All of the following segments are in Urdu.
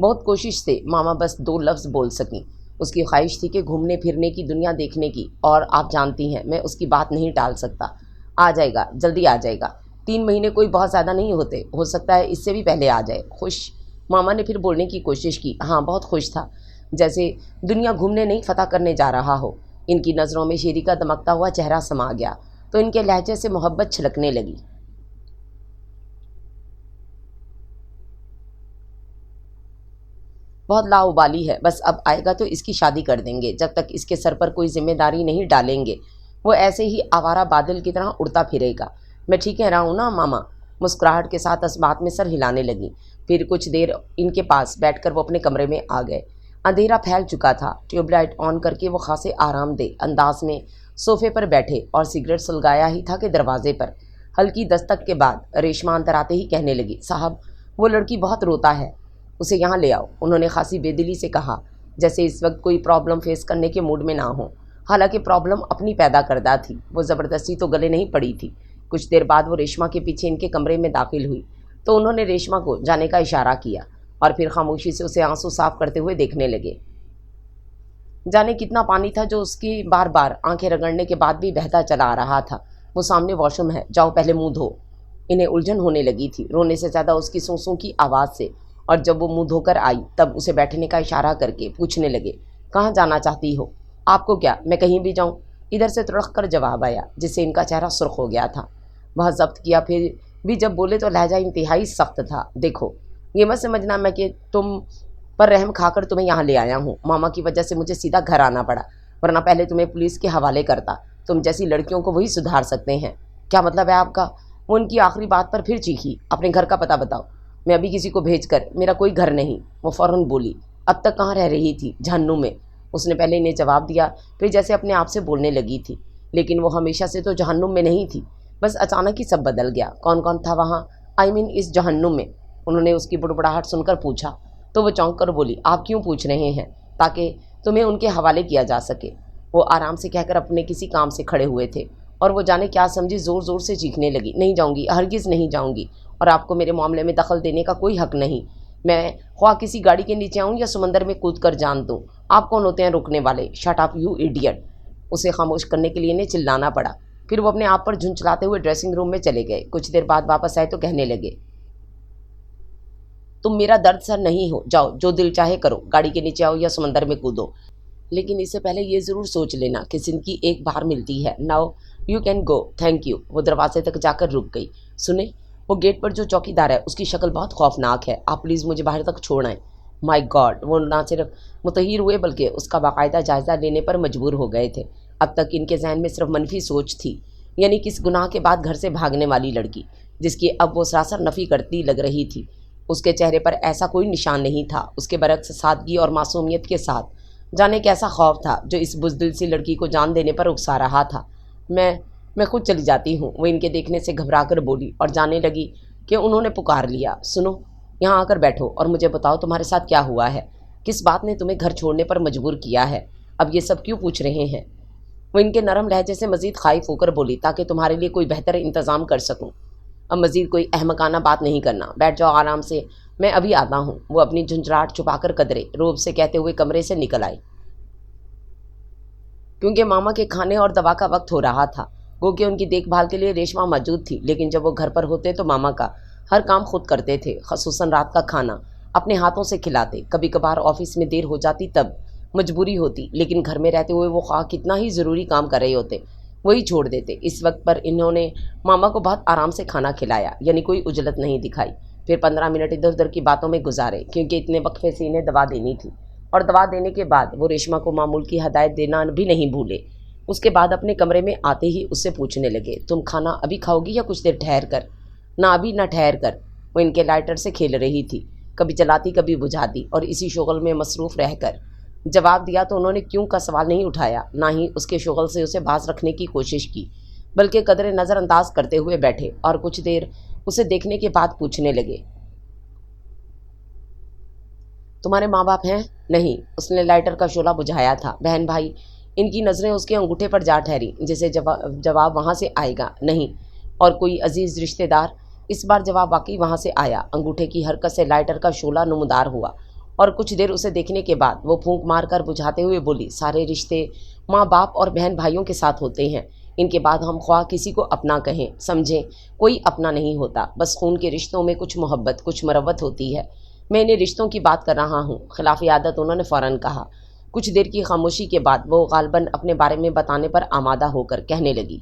بہت کوشش سے ماما بس 2 لفظ بول سکیں۔ اس کی خواہش تھی کہ گھومنے پھرنے کی، دنیا دیکھنے کی، اور آپ جانتی ہیں میں اس کی بات نہیں ٹال سکتا۔ آ جائے گا، جلدی آ جائے گا۔ 3 مہینے کوئی بہت زیادہ نہیں ہوتے، ہو سکتا ہے اس سے بھی پہلے آ جائے۔ خوش؟ ماما نے پھر بولنے کی کوشش کی۔ ہاں، بہت خوش تھا، جیسے دنیا گھومنے نہیں فتح کرنے جا رہا ہو۔ ان کی نظروں میں شیری کا دمکتا ہوا چہرہ سما گیا تو ان کے لہجے سے محبت چھلکنے لگی۔ بہت لاؤبالی ہے، بس اب آئے گا تو اس کی شادی کر دیں گے، جب تک اس کے سر پر کوئی ذمہ داری نہیں ڈالیں گے وہ ایسے ہی آوارہ بادل کی طرح اڑتا پھرے گا۔ میں ٹھیک کہہ رہا ہوں نا ماما؟ مسکراہٹ کے ساتھ اس بات میں سر ہلانے لگی۔ پھر کچھ دیر ان کے پاس بیٹھ کر وہ اپنے کمرے میں آ گئے۔ اندھیرا پھیل چکا تھا۔ ٹیوب لائٹ آن کر کے وہ خاصے آرام دہ انداز میں صوفے پر بیٹھے اور سگریٹ سلگایا ہی تھا کہ دروازے پر ہلکی دستک کے بعد ریشما اندر آتے ہی کہنے لگی، صاحب وہ لڑکی بہت روتا ہے، اسے یہاں لے آؤ۔ انہوں نے خاصی بے دلی سے کہا، جیسے اس وقت کوئی پرابلم فیس کرنے کے موڈ میں نہ ہو۔ حالانکہ پرابلم اپنی پیدا کردہ تھی، وہ زبردستی تو گلے نہیں پڑی تھی۔ کچھ دیر بعد وہ ریشما کے پیچھے ان کے کمرے میں داخل ہوئی تو انہوں نے ریشما کو جانے کا اشارہ کیا اور پھر خاموشی سے اسے آنسو صاف کرتے ہوئے دیکھنے لگے۔ جانے کتنا پانی تھا جو اس کی بار بار آنکھیں رگڑنے کے بعد بھی بہتا چلا آ رہا تھا۔ وہ سامنے واش روم ہے، جاؤ پہلے منہ دھو۔ انہیں الجھن ہونے لگی تھی، رونے سے زیادہ اس کی سونسوں کی آواز سے، اور جب وہ منہ دھو کر آئی تب اسے بیٹھنے کا اشارہ کر کے پوچھنے لگے، کہاں جانا چاہتی ہو؟ آپ کو کیا، میں کہیں بھی جاؤں؟ ادھر سے تڑق کر جواب آیا جس سے ان کا چہرہ سرخ ہو گیا تھا۔ وہاں ضبط کیا، پھر بھی جب بولے تو لہجہ انتہائی سخت تھا، دیکھو یہ مت سمجھنا میں کہ تم پر رحم کھا کر تمہیں یہاں لے آیا ہوں۔ ماما کی وجہ سے مجھے سیدھا گھر آنا پڑا، ورنہ پہلے تمہیں پولیس کے حوالے کرتا۔ تم جیسی لڑکیوں کو وہی سدھار سکتے ہیں۔ کیا مطلب ہے آپ کا؟ وہ ان کی آخری بات پر پھر چیخی، اپنے گھر کا پتہ بتاؤ۔ میں ابھی کسی کو بھیج کر، میرا کوئی گھر نہیں۔ وہ فوراً بولی، اب تک کہاں رہ رہی تھی؟ جہنم میں۔ اس نے پہلے انہیں جواب دیا، پھر جیسے اپنے آپ سے بولنے لگی تھی، لیکن وہ ہمیشہ سے تو جہنم میں نہیں تھی، بس اچانک ہی سب بدل گیا۔ کون کون تھا وہاں؟ اس جہنم میں؟ انہوں نے اس کی بڑبڑاہٹ سن کر پوچھا تو وہ چونک کر بولی، آپ کیوں پوچھ رہے ہیں؟ تاکہ تمہیں ان کے حوالے کیا جا سکے۔ وہ آرام سے کہہ کر اپنے کسی کام سے کھڑے ہوئے تھے اور وہ جانے کیا سمجھی زور زور سے چیخنے لگی، نہیں جاؤں گی، ہرگز نہیں جاؤں گی، اور آپ کو میرے معاملے میں دخل دینے کا کوئی حق نہیں۔ میں خواہ کسی گاڑی کے نیچے آؤں یا سمندر میں کود کر جان دوں، آپ کون ہوتے ہیں روکنے والے؟ Shut up you idiot. اسے خاموش کرنے کے لیے انہیں چلانا پڑا۔ پھر وہ اپنے آپ پر جھنجھلاتے ہوئے ڈریسنگ روم میں چلے گئے۔ کچھ دیر بعد واپس آئے تو کہنے لگے، تم میرا درد سر نہیں ہو، جاؤ جو دل چاہے کرو، گاڑی کے نیچے آؤ یا سمندر میں کودو، لیکن اس سے پہلے یہ ضرور سوچ لینا کہ زندگی ایک بار ملتی ہے۔ Now you can go, thank you. وہ دروازے تک جا کر رک گئی۔ سنیں، وہ گیٹ پر جو چوکی دار ہے اس کی شکل بہت خوفناک ہے، آپ پلیز مجھے باہر تک چھوڑ آئیں۔ مائی گاڈ! وہ نہ صرف متحیر ہوئے بلکہ اس کا باقاعدہ جائزہ لینے پر مجبور ہو گئے تھے۔ اب تک ان کے ذہن میں صرف منفی سوچ تھی، یعنی کس گناہ کے بعد گھر سے بھاگنے والی لڑکی، جس کی اب وہ سراسر نفی کرتی لگ رہی تھی۔ اس کے چہرے پر ایسا کوئی نشان نہیں تھا، اس کے برعکس سادگی اور معصومیت کے ساتھ جانے کیسا خوف تھا جو اس بزدل سی لڑکی کو جان دینے پر اکسا رہا تھا۔ میں خود چلی جاتی ہوں، وہ ان کے دیکھنے سے گھبرا کر بولی اور جانے لگی کہ انہوں نے پکار لیا، سنو یہاں آ کر بیٹھو اور مجھے بتاؤ تمہارے ساتھ کیا ہوا ہے، کس بات نے تمہیں گھر چھوڑنے پر مجبور کیا ہے، اب یہ سب کیوں پوچھ رہے ہیں؟ وہ ان کے نرم لہجے سے مزید خائف ہو کر بولی، تاکہ تمہارے لیے کوئی بہتر انتظام کر سکوں۔ اب مزید کوئی احمقانہ بات نہیں کرنا، بیٹھ جاؤ آرام سے، میں ابھی آتا ہوں۔ وہ اپنی جھنجھلاہٹ چھپا کر قدرے روب سے کہتے ہوئے کمرے سے نکل آئے، کیونکہ ماما کے کھانے اور دوا کا وقت ہو رہا تھا۔ گو کہ ان کی دیکھ بھال کے لیے ریشما موجود تھی، لیکن جب وہ گھر پر ہوتے تو ماما کا ہر کام خود کرتے تھے، خصوصاً رات کا کھانا اپنے ہاتھوں سے کھلاتے۔ کبھی کبھار آفس میں دیر ہو جاتی تب مجبوری ہوتی، لیکن گھر میں رہتے ہوئے وہ خواہ کتنا ہی ضروری کام کر رہے ہوتے وہی چھوڑ دیتے۔ اس وقت پر انہوں نے ماما کو بہت آرام سے کھانا کھلایا، یعنی کوئی عجلت نہیں دکھائی۔ پھر 15 منٹ ادھر ادھر کی باتوں میں گزارے، کیونکہ اتنے وقفے سے انہیں دوا دینی تھی، اور دوا دینے کے بعد وہ ریشما کو معمول کی ہدایت دینا بھی نہیں بھولے۔ اس کے بعد اپنے کمرے میں آتے ہی اس سے پوچھنے لگے، تم کھانا ابھی کھاؤ گی یا کچھ دیر ٹھہر کر؟ نہ ابھی نہ ٹھہر کر۔ وہ ان کے لائٹر سے کھیل رہی تھی، کبھی جلاتی کبھی بجھاتی، اور اسی شغل میں مصروف رہ کر جواب دیا تو انہوں نے کیوں کا سوال نہیں اٹھایا، نہ ہی اس کے شغل سے اسے باز رکھنے کی کوشش کی، بلکہ قدرے نظر انداز کرتے ہوئے بیٹھے اور کچھ دیر اسے دیکھنے کے بعد پوچھنے لگے، تمہارے ماں باپ ہیں؟ نہیں۔ اس نے لائٹر کا شعلہ بجھایا تھا۔ بہن بھائی؟ ان کی نظریں اس کے انگوٹھے پر جا ٹھہری، جسے جواب وہاں سے آئے گا نہیں۔ اور کوئی عزیز رشتہ دار؟ اس بار جواب واقعی وہاں سے آیا۔ انگوٹھے کی حرکت سے لائٹر کا شعلہ نمودار ہوا اور کچھ دیر اسے دیکھنے کے بعد وہ پھونک مار کر بجھاتے ہوئے بولی، سارے رشتے ماں باپ اور بہن بھائیوں کے ساتھ ہوتے ہیں، ان کے بعد ہم خواہ کسی کو اپنا کہیں سمجھیں، کوئی اپنا نہیں ہوتا، بس خون کے رشتوں میں کچھ محبت کچھ مروت ہوتی ہے۔ میں انہیں رشتوں کی بات کر رہا ہوں، خلاف عادت انہوں نے فوراً کہا۔ کچھ دیر کی خاموشی کے بعد وہ غالباً اپنے بارے میں بتانے پر آمادہ ہو کر کہنے لگی،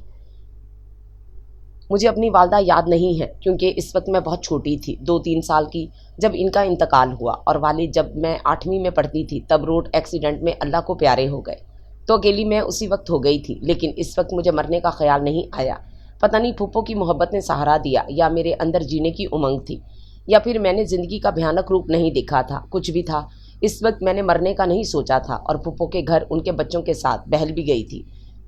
مجھے اپنی والدہ یاد نہیں ہے کیونکہ اس وقت میں بہت چھوٹی تھی، 2-3 سال کی، جب ان کا انتقال ہوا، اور والد جب میں 8ویں میں پڑھتی تھی تب روڈ ایکسیڈنٹ میں اللہ کو پیارے ہو گئے، تو اکیلی میں اسی وقت ہو گئی تھی، لیکن اس وقت مجھے مرنے کا خیال نہیں آیا۔ پتہ نہیں پھپھو کی محبت نے سہارا دیا یا میرے اندر جینے کی امنگ تھی، یا پھر میں نے زندگی کا بھیانک روپ نہیں دیکھا تھا، کچھ بھی تھا، اس وقت میں نے مرنے کا نہیں سوچا تھا، اور پھپھو کے گھر ان کے بچوں کے ساتھ بہل بھی گئی تھی۔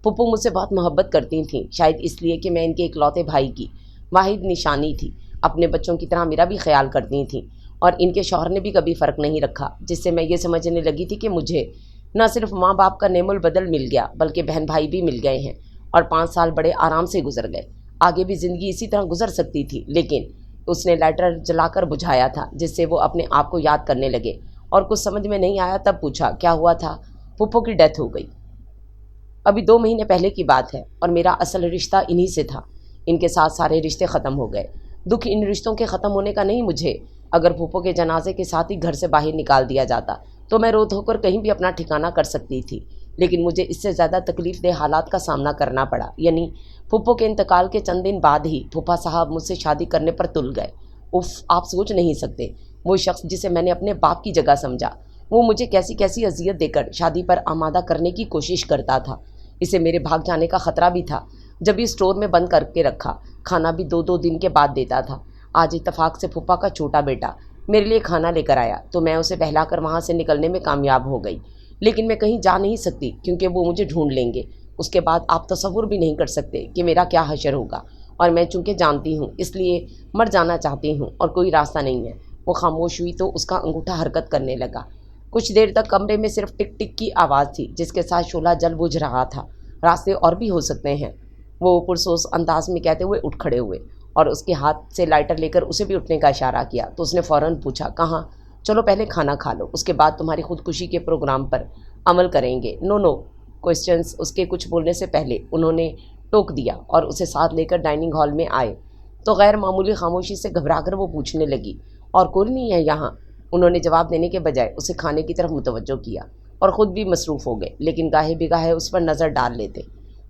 پھپھو مجھ سے بہت محبت کرتی تھیں، شاید اس لیے کہ میں ان کے اکلوتے بھائی کی واحد نشانی تھی، اپنے بچوں کی طرح میرا بھی خیال کرتی تھیں، اور ان کے شوہر نے بھی کبھی فرق نہیں رکھا، جس سے میں یہ سمجھنے لگی تھی کہ مجھے نہ صرف ماں باپ کا نعم البدل مل گیا بلکہ بہن بھائی بھی مل گئے ہیں، اور 5 سال بڑے آرام سے گزر گئے۔ آگے بھی زندگی اسی طرح گزر سکتی تھی، لیکن اس نے لائٹر جلا کر بجھایا تھا، جس سے وہ اپنے آپ کو یاد کرنے لگے، اور کچھ سمجھ میں نہیں آیا تب پوچھا، کیا ہوا تھا؟ پھپھو کی ڈیتھ ہو گئی، ابھی 2 مہینے پہلے کی بات ہے، اور میرا اصل رشتہ انہی سے تھا، ان کے ساتھ سارے رشتے ختم ہو گئے۔ دکھ ان رشتوں کے ختم ہونے کا نہیں مجھے، اگر پھپھو کے جنازے کے ساتھ ہی گھر سے باہر نکال دیا جاتا تو میں رو دھو کر کہیں بھی اپنا ٹھکانہ کر سکتی تھی، لیکن مجھے اس سے زیادہ تکلیف دہ حالات کا سامنا کرنا پڑا، یعنی پھپھو کے انتقال کے چند دن بعد ہی پھوپھا صاحب مجھ سے شادی کرنے پر تل گئے۔ اف، آپ سوچ نہیں سکتے، وہ شخص جسے میں نے اپنے باپ کی جگہ سمجھا، وہ مجھے کیسی کیسی اذیت دے کر شادی پر آمادہ کرنے کی کوشش کرتا تھا۔ اسے میرے بھاگ جانے کا خطرہ بھی تھا، جب یہ اسٹور میں بند کر کے رکھا، کھانا بھی 2-2 دن کے بعد دیتا تھا۔ آج اتفاق سے پھوپھا کا چھوٹا بیٹا میرے لیے کھانا لے کر آیا تو میں اسے بہلا کر وہاں سے نکلنے میں کامیاب ہو گئی، لیکن میں کہیں جا نہیں سکتی کیونکہ وہ مجھے ڈھونڈ لیں گے۔ اس کے بعد آپ تصور بھی نہیں کر سکتے کہ میرا کیا حشر ہوگا، اور میں چونکہ جانتی ہوں اس لیے مر جانا چاہتی ہوں، اور کوئی راستہ نہیں ہے۔ وہ خاموش ہوئی تو اس کا انگوٹھا حرکت کرنے لگا۔ کچھ دیر تک کمرے میں صرف ٹک ٹک کی آواز تھی جس کے ساتھ شعلہ جل بجھ رہا تھا۔ راستے اور بھی ہو سکتے ہیں، وہ پرسوس انداز میں کہتے ہوئے اٹھ کھڑے ہوئے، اور اس کے ہاتھ سے لائٹر لے کر اسے بھی اٹھنے کا اشارہ کیا تو اس نے فوراً پوچھا، کہاں؟ چلو پہلے کھانا کھا لو، اس کے بعد تمہاری خودکشی کے پروگرام پر عمل کریں گے۔ نو نو کوسچنز، اس کے کچھ بولنے سے پہلے انہوں نے ٹوک دیا اور اسے ساتھ لے کر ڈائننگ ہال میں آئے تو غیر معمولی خاموشی سے گھبرا کر وہ پوچھنے لگی، اور کوئی نہیں ہے یہاں؟ انہوں نے جواب دینے کے بجائے اسے کھانے کی طرف متوجہ کیا اور خود بھی مصروف ہو گئے، لیکن گاہے بگاہے اس پر نظر ڈال لیتے۔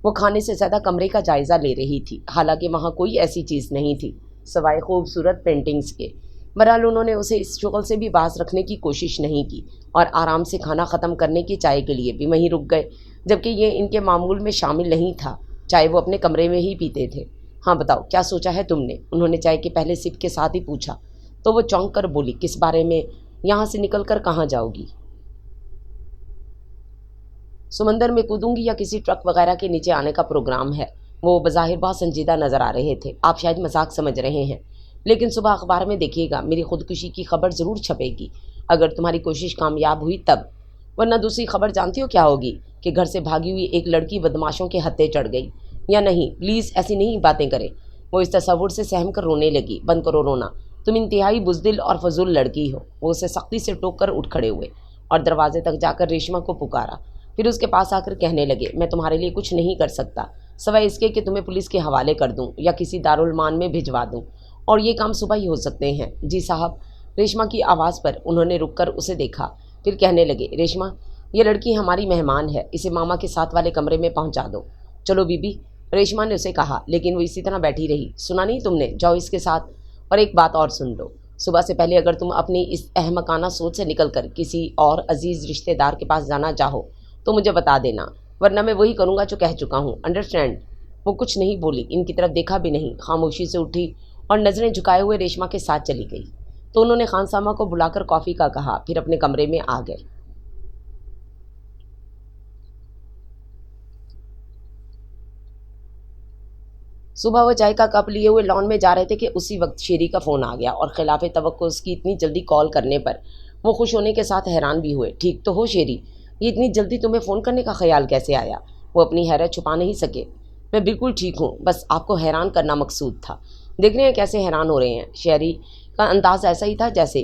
وہ کھانے سے زیادہ کمرے کا جائزہ لے رہی تھی، حالانکہ وہاں کوئی ایسی چیز نہیں تھی سوائے خوبصورت پینٹنگز کے۔ بہرحال انہوں نے اسے اس شغل سے بھی باز رکھنے کی کوشش نہیں کی، اور آرام سے کھانا ختم کرنے کی چائے کے لیے بھی وہیں رک گئے، جبکہ یہ ان کے معمول میں شامل نہیں تھا، چائے وہ اپنے کمرے میں ہی پیتے تھے۔ ہاں بتاؤ، کیا سوچا ہے تم نے؟ انہوں نے چائے کے پہلے سپ کے ساتھ ہی پوچھا تو وہ چونک کر بولی، کس بارے میں؟ یہاں سے نکل کر کہاں جاؤ گی؟ سمندر میں کودوں گی یا کسی ٹرک وغیرہ کے نیچے آنے کا پروگرام ہے؟ وہ بظاہر بہت سنجیدہ نظر آ رہے تھے۔ آپ شاید مذاق سمجھ رہے ہیں، لیکن صبح اخبار میں دیکھیے گا، میری خودکشی کی خبر ضرور چھپے گی، اگر تمہاری کوشش کامیاب ہوئی تب، ورنہ دوسری خبر جانتی ہو کیا ہوگی؟ کہ گھر سے بھاگی ہوئی ایک لڑکی بدماشوں کے ہتھے چڑھ گئی۔ یا نہیں، پلیز ایسی نہیں باتیں کریں۔ وہ اس تصور سے سہم کر رونے لگی۔ بند کرو رونا، تم انتہائی بزدل اور فضول لڑکی ہو۔ وہ اسے سختی سے ٹوک کر اٹھ کھڑے ہوئے اور دروازے تک جا کر ریشما کو پکارا، پھر اس کے پاس آ کر کہنے لگے، میں تمہارے لیے کچھ نہیں کر سکتا سوائے اس کے کہ تمہیں پولیس کے حوالے کر دوں یا کسی دارالمان میں بھجوا دوں، اور یہ کام صبح ہی ہو سکتے ہیں۔ جی صاحب۔ ریشما کی آواز پر انہوں نے رک کر اسے دیکھا، پھر کہنے لگے، ریشما، یہ لڑکی ہماری مہمان ہے، اسے ماما کے ساتھ والے کمرے میں پہنچا دو۔ چلو بی بی، ریشما نے اسے کہا، لیکن وہ اسی طرح بیٹھی رہی۔ سنا نہیں تم نے؟ جاؤ اس کے ساتھ، اور ایک بات اور سن لو، صبح سے پہلے اگر تم اپنی اس احمقانہ سوچ سے نکل کر کسی اور عزیز رشتہ دار کے پاس جانا چاہو تو مجھے بتا دینا، ورنہ میں وہی کروں گا جو کہہ چکا ہوں، انڈرسٹینڈ؟ وہ کچھ نہیں بولی، ان کی طرف دیکھا بھی نہیں، خاموشی سے اٹھی اور نظریں جھکائے ہوئے ریشما کے ساتھ چلی گئی۔ تو انہوں نے خانسامہ کو بلا کر کافی کا کہا، پھر اپنے کمرے میں آ گئے۔ صبح وہ چائے کا کپ لیے ہوئے لان میں جا رہے تھے کہ اسی وقت شیری کا فون آ گیا، اور خلاف توقع اس کی اتنی جلدی کال کرنے پر وہ خوش ہونے کے ساتھ حیران بھی ہوئے۔ ٹھیک تو ہو شیری؟ یہ اتنی جلدی تمہیں فون کرنے کا خیال کیسے آیا؟ وہ اپنی حیرت چھپا نہیں سکے۔ میں بالکل ٹھیک ہوں، بس آپ کو حیران کرنا مقصود تھا۔ دیکھ رہے ہیں کیسے حیران ہو رہے ہیں؟ شیری کا انداز ایسا ہی تھا جیسے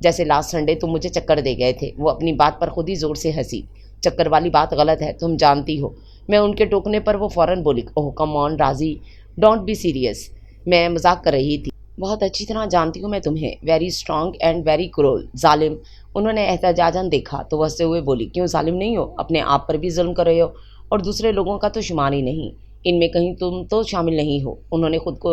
جیسے لاسٹ سنڈے تم مجھے چکر دے گئے تھے۔ وہ اپنی بات پر خود ہی زور سے ہنسی۔ چکر والی بات غلط ہے، تم جانتی ہو۔ میں ان کے ٹوکنے پر وہ فوراً بولی، اوہ کم آن راضی، ڈونٹ بی سیریس، میں مذاق کر رہی تھی۔ بہت اچھی طرح جانتی ہوں میں تمہیں، very strong and very cruel, ظالم۔ انہوں نے احتجاجاً دیکھا تو وہ ہنستے ہوئے بولی، کیوں ظالم نہیں ہو؟ اپنے آپ پر بھی ظلم کر رہے ہو اور دوسرے لوگوں کا تو شمار ہی نہیں، ان میں کہیں تم تو شامل نہیں ہو۔ انہوں نے خود کو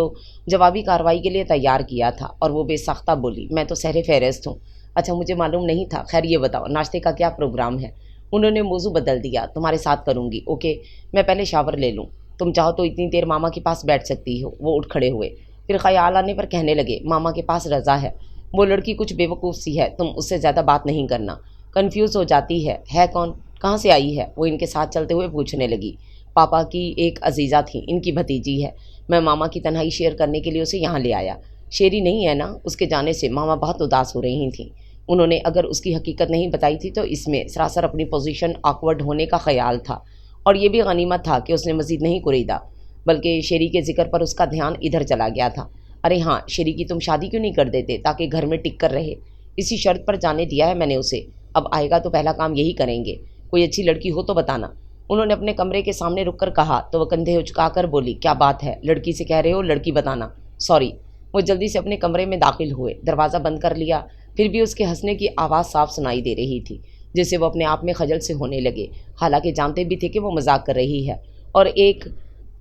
جوابی کارروائی کے لیے تیار کیا تھا اور وہ بے ساختہ بولی، میں تو سہر فہرست ہوں۔ اچھا مجھے معلوم نہیں تھا، خیر یہ بتاؤ ناشتے کا کیا پروگرام ہے؟ انہوں نے موضوع بدل دیا، تمہارے ساتھ کروں گی، اوکے میں پہلے شاور لے لوں، تم چاہو تو اتنی دیر ماما کے پاس بیٹھ سکتی ہو۔ وہ اٹھ کھڑے ہوئے، پھر خیال آنے پر کہنے لگے، ماما کے پاس رضا ہے، وہ لڑکی کچھ بے وقوف سی ہے، تم اس سے زیادہ بات نہیں کرنا، کنفیوز ہو جاتی ہے کون، کہاں سے آئی ہے؟ وہ ان کے ساتھ چلتے ہوئے پوچھنے لگی، پاپا کی ایک عزیزہ تھی، ان کی بھتیجی ہے، میں ماما کی تنہائی شیئر کرنے کے لیے اسے یہاں لے آیا۔ شیری نہیں ہے نا؟ اس کے جانے سے ماما بہت اداس ہو رہی تھیں۔ انہوں نے اگر اس کی حقیقت نہیں بتائی تھی تو اس میں سراسر اپنی پوزیشن آکورڈ ہونے کا خیال تھا، اور یہ بھی غنیمت تھا کہ اس نے مزید نہیں کریدا، بلکہ شیری کے ذکر پر اس کا دھیان ادھر چلا گیا تھا۔ ارے ہاں، شیری کی تم شادی کیوں نہیں کر دیتے تاکہ گھر میں ٹک کر رہے؟ اسی شرط پر جانے دیا ہے میں نے اسے، اب آئے گا تو پہلا کام یہی کریں گے، کوئی اچھی لڑکی ہو تو بتانا۔ انہوں نے اپنے کمرے کے سامنے رک کر کہا تو وہ کندھے اچکا کر بولی، کیا بات ہے، لڑکی سے کہہ رہے ہو لڑکی بتانا؟ سوری۔ وہ جلدی سے اپنے کمرے میں داخل ہوئے، دروازہ بند کر لیا، پھر بھی اس کے ہنسنے کی آواز صاف سنائی دے رہی تھی، جس سے وہ اپنے آپ میں خجل سے ہونے لگے، حالانکہ جانتے بھی تھے کہ وہ مذاق کر رہی ہے، اور ایک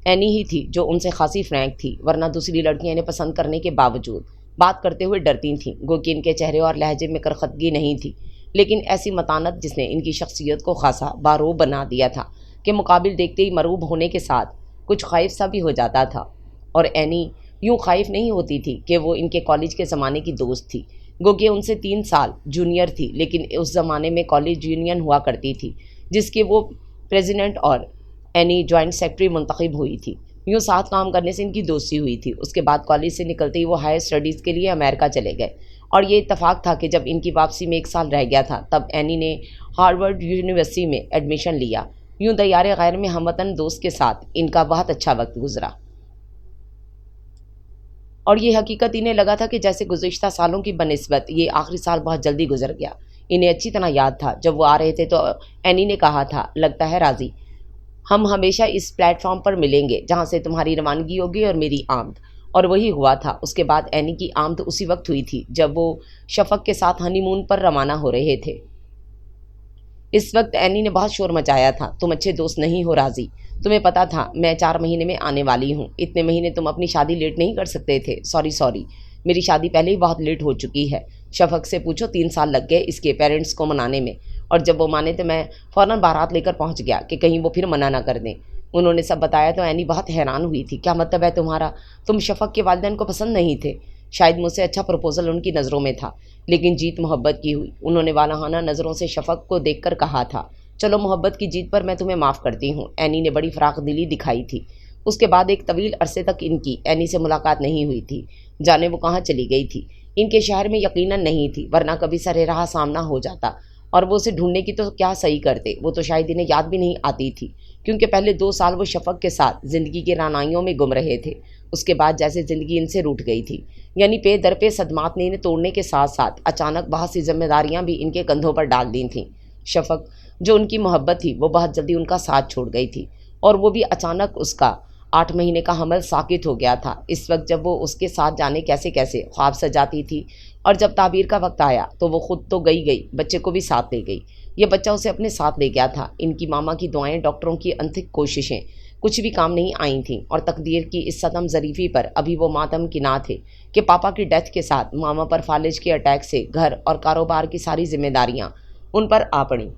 اینی ہی تھی جو ان سے خاصی فرینک تھی، ورنہ دوسری لڑکیاں انہیں پسند کرنے کے باوجود بات کرتے ہوئے ڈرتی تھیں، گو کہ ان کے چہرے اور لہجے میں کرختگی نہیں تھی، لیکن ایسی متانت جس نے ان کی شخصیت کو خاصا باروب بنا دیا تھا کہ مقابل دیکھتے ہی مرعوب ہونے کے ساتھ کچھ خائف سا بھی ہو جاتا تھا۔ اور اینی یوں خائف نہیں ہوتی تھی کہ وہ ان کے کالج کے زمانے کی دوست تھی، گو کہ ان سے 3 سال جونیئر تھی، لیکن اس زمانے میں کالج یونین ہوا کرتی تھی جس کے وہ پریزیڈنٹ اور اینی جوائنٹ سیکرٹری منتخب ہوئی تھی۔ یوں ساتھ کام کرنے سے ان کی دوستی ہوئی تھی۔ اس کے بعد کالج سے نکلتے ہی وہ ہائر اسٹڈیز کے لیے امریکہ چلے گئے، اور یہ اتفاق تھا کہ جب ان کی واپسی میں 1 سال رہ گیا تھا تب اینی نے ہارورڈ یونیورسٹی میں ایڈمیشن لیا۔ یوں دیار غیر میں ہم وطن دوست کے ساتھ ان کا بہت اچھا وقت گزرا، اور یہ حقیقت انہیں لگا تھا کہ جیسے گزشتہ سالوں کی بنسبت یہ آخری سال بہت جلدی گزر گیا۔ انہیں اچھی طرح یاد تھا جب وہ آ رہے تھے تو اینی نے کہا تھا، لگتا ہے راضی ہم ہمیشہ اس پلیٹ فارم پر ملیں گے جہاں سے تمہاری روانگی ہوگی اور میری آمد، اور وہی ہوا تھا۔ اس کے بعد اینی کی آمد اسی وقت ہوئی تھی جب وہ شفق کے ساتھ ہنی مون پر روانہ ہو رہے تھے۔ اس وقت اینی نے بہت شور مچایا تھا، تم اچھے دوست نہیں ہو راضی، تمہیں پتا تھا میں 4 مہینے میں آنے والی ہوں، اتنے مہینے تم اپنی شادی لیٹ نہیں کر سکتے تھے؟ سوری، میری شادی پہلے ہی بہت لیٹ ہو چکی ہے، شفق سے پوچھو 3 سال لگ گئے اس کے پیرنٹس کو منانے میں، اور جب وہ مانے تو میں فوراً بارات لے کر پہنچ گیا کہ کہیں وہ پھر منع نہ کر دیں۔ انہوں نے سب بتایا تو اینی بہت حیران ہوئی تھی، کیا مطلب ہے تمہارا؟ تم شفق کے والدین کو پسند نہیں تھے؟ شاید مجھ سے اچھا پروپوزل ان کی نظروں میں تھا، لیکن جیت محبت کی ہوئی۔ انہوں نے والہانہ نظروں سے شفق کو دیکھ کر کہا تھا، چلو محبت کی جیت پر میں تمہیں معاف کرتی ہوں۔ اینی نے بڑی فراخ دلی دکھائی تھی۔ اس کے بعد ایک طویل عرصے تک ان کی اینی سے ملاقات نہیں ہوئی تھی، جانے وہ کہاں چلی گئی تھی۔ ان کے شہر میں یقیناً نہیں تھی، ورنہ کبھی سر راہ سامنا ہو جاتا، اور وہ اسے ڈھونڈنے کی تو کیا صحیح کرتے، وہ تو شاید انہیں یاد بھی نہیں آتی تھی، کیونکہ پہلے 2 سال وہ شفق کے ساتھ زندگی کے رعنائیوں میں گم رہے تھے۔ اس کے بعد جیسے زندگی ان سے روٹھ گئی تھی، یعنی پے در پہ صدمات نے انہیں توڑنے کے ساتھ ساتھ اچانک بہت سی ذمہ داریاں بھی ان کے کندھوں پر ڈال دی تھیں۔ شفق جو ان کی محبت تھی وہ بہت جلدی ان کا ساتھ چھوڑ گئی تھی، اور وہ بھی اچانک اس کا 8 مہینے کا حمل ساقط ہو گیا تھا۔ اس وقت جب وہ اس کے ساتھ جانے کیسے خواب سجاتی تھی، اور جب تعبیر کا وقت آیا تو وہ خود تو گئی بچے کو بھی ساتھ لے گئی۔ یہ بچہ اسے اپنے ساتھ لے گیا تھا۔ ان کی ماما کی دعائیں، ڈاکٹروں کی انتھک کوششیں کچھ بھی کام نہیں آئی تھیں، اور تقدیر کی اس صدم ظریفی پر ابھی وہ ماتم کی نہ تھے کہ پاپا کی ڈیتھ کے ساتھ ماما پر فالج کے اٹیک سے گھر اور کاروبار کی ساری ذمہ داریاں ان پر آ پڑیں۔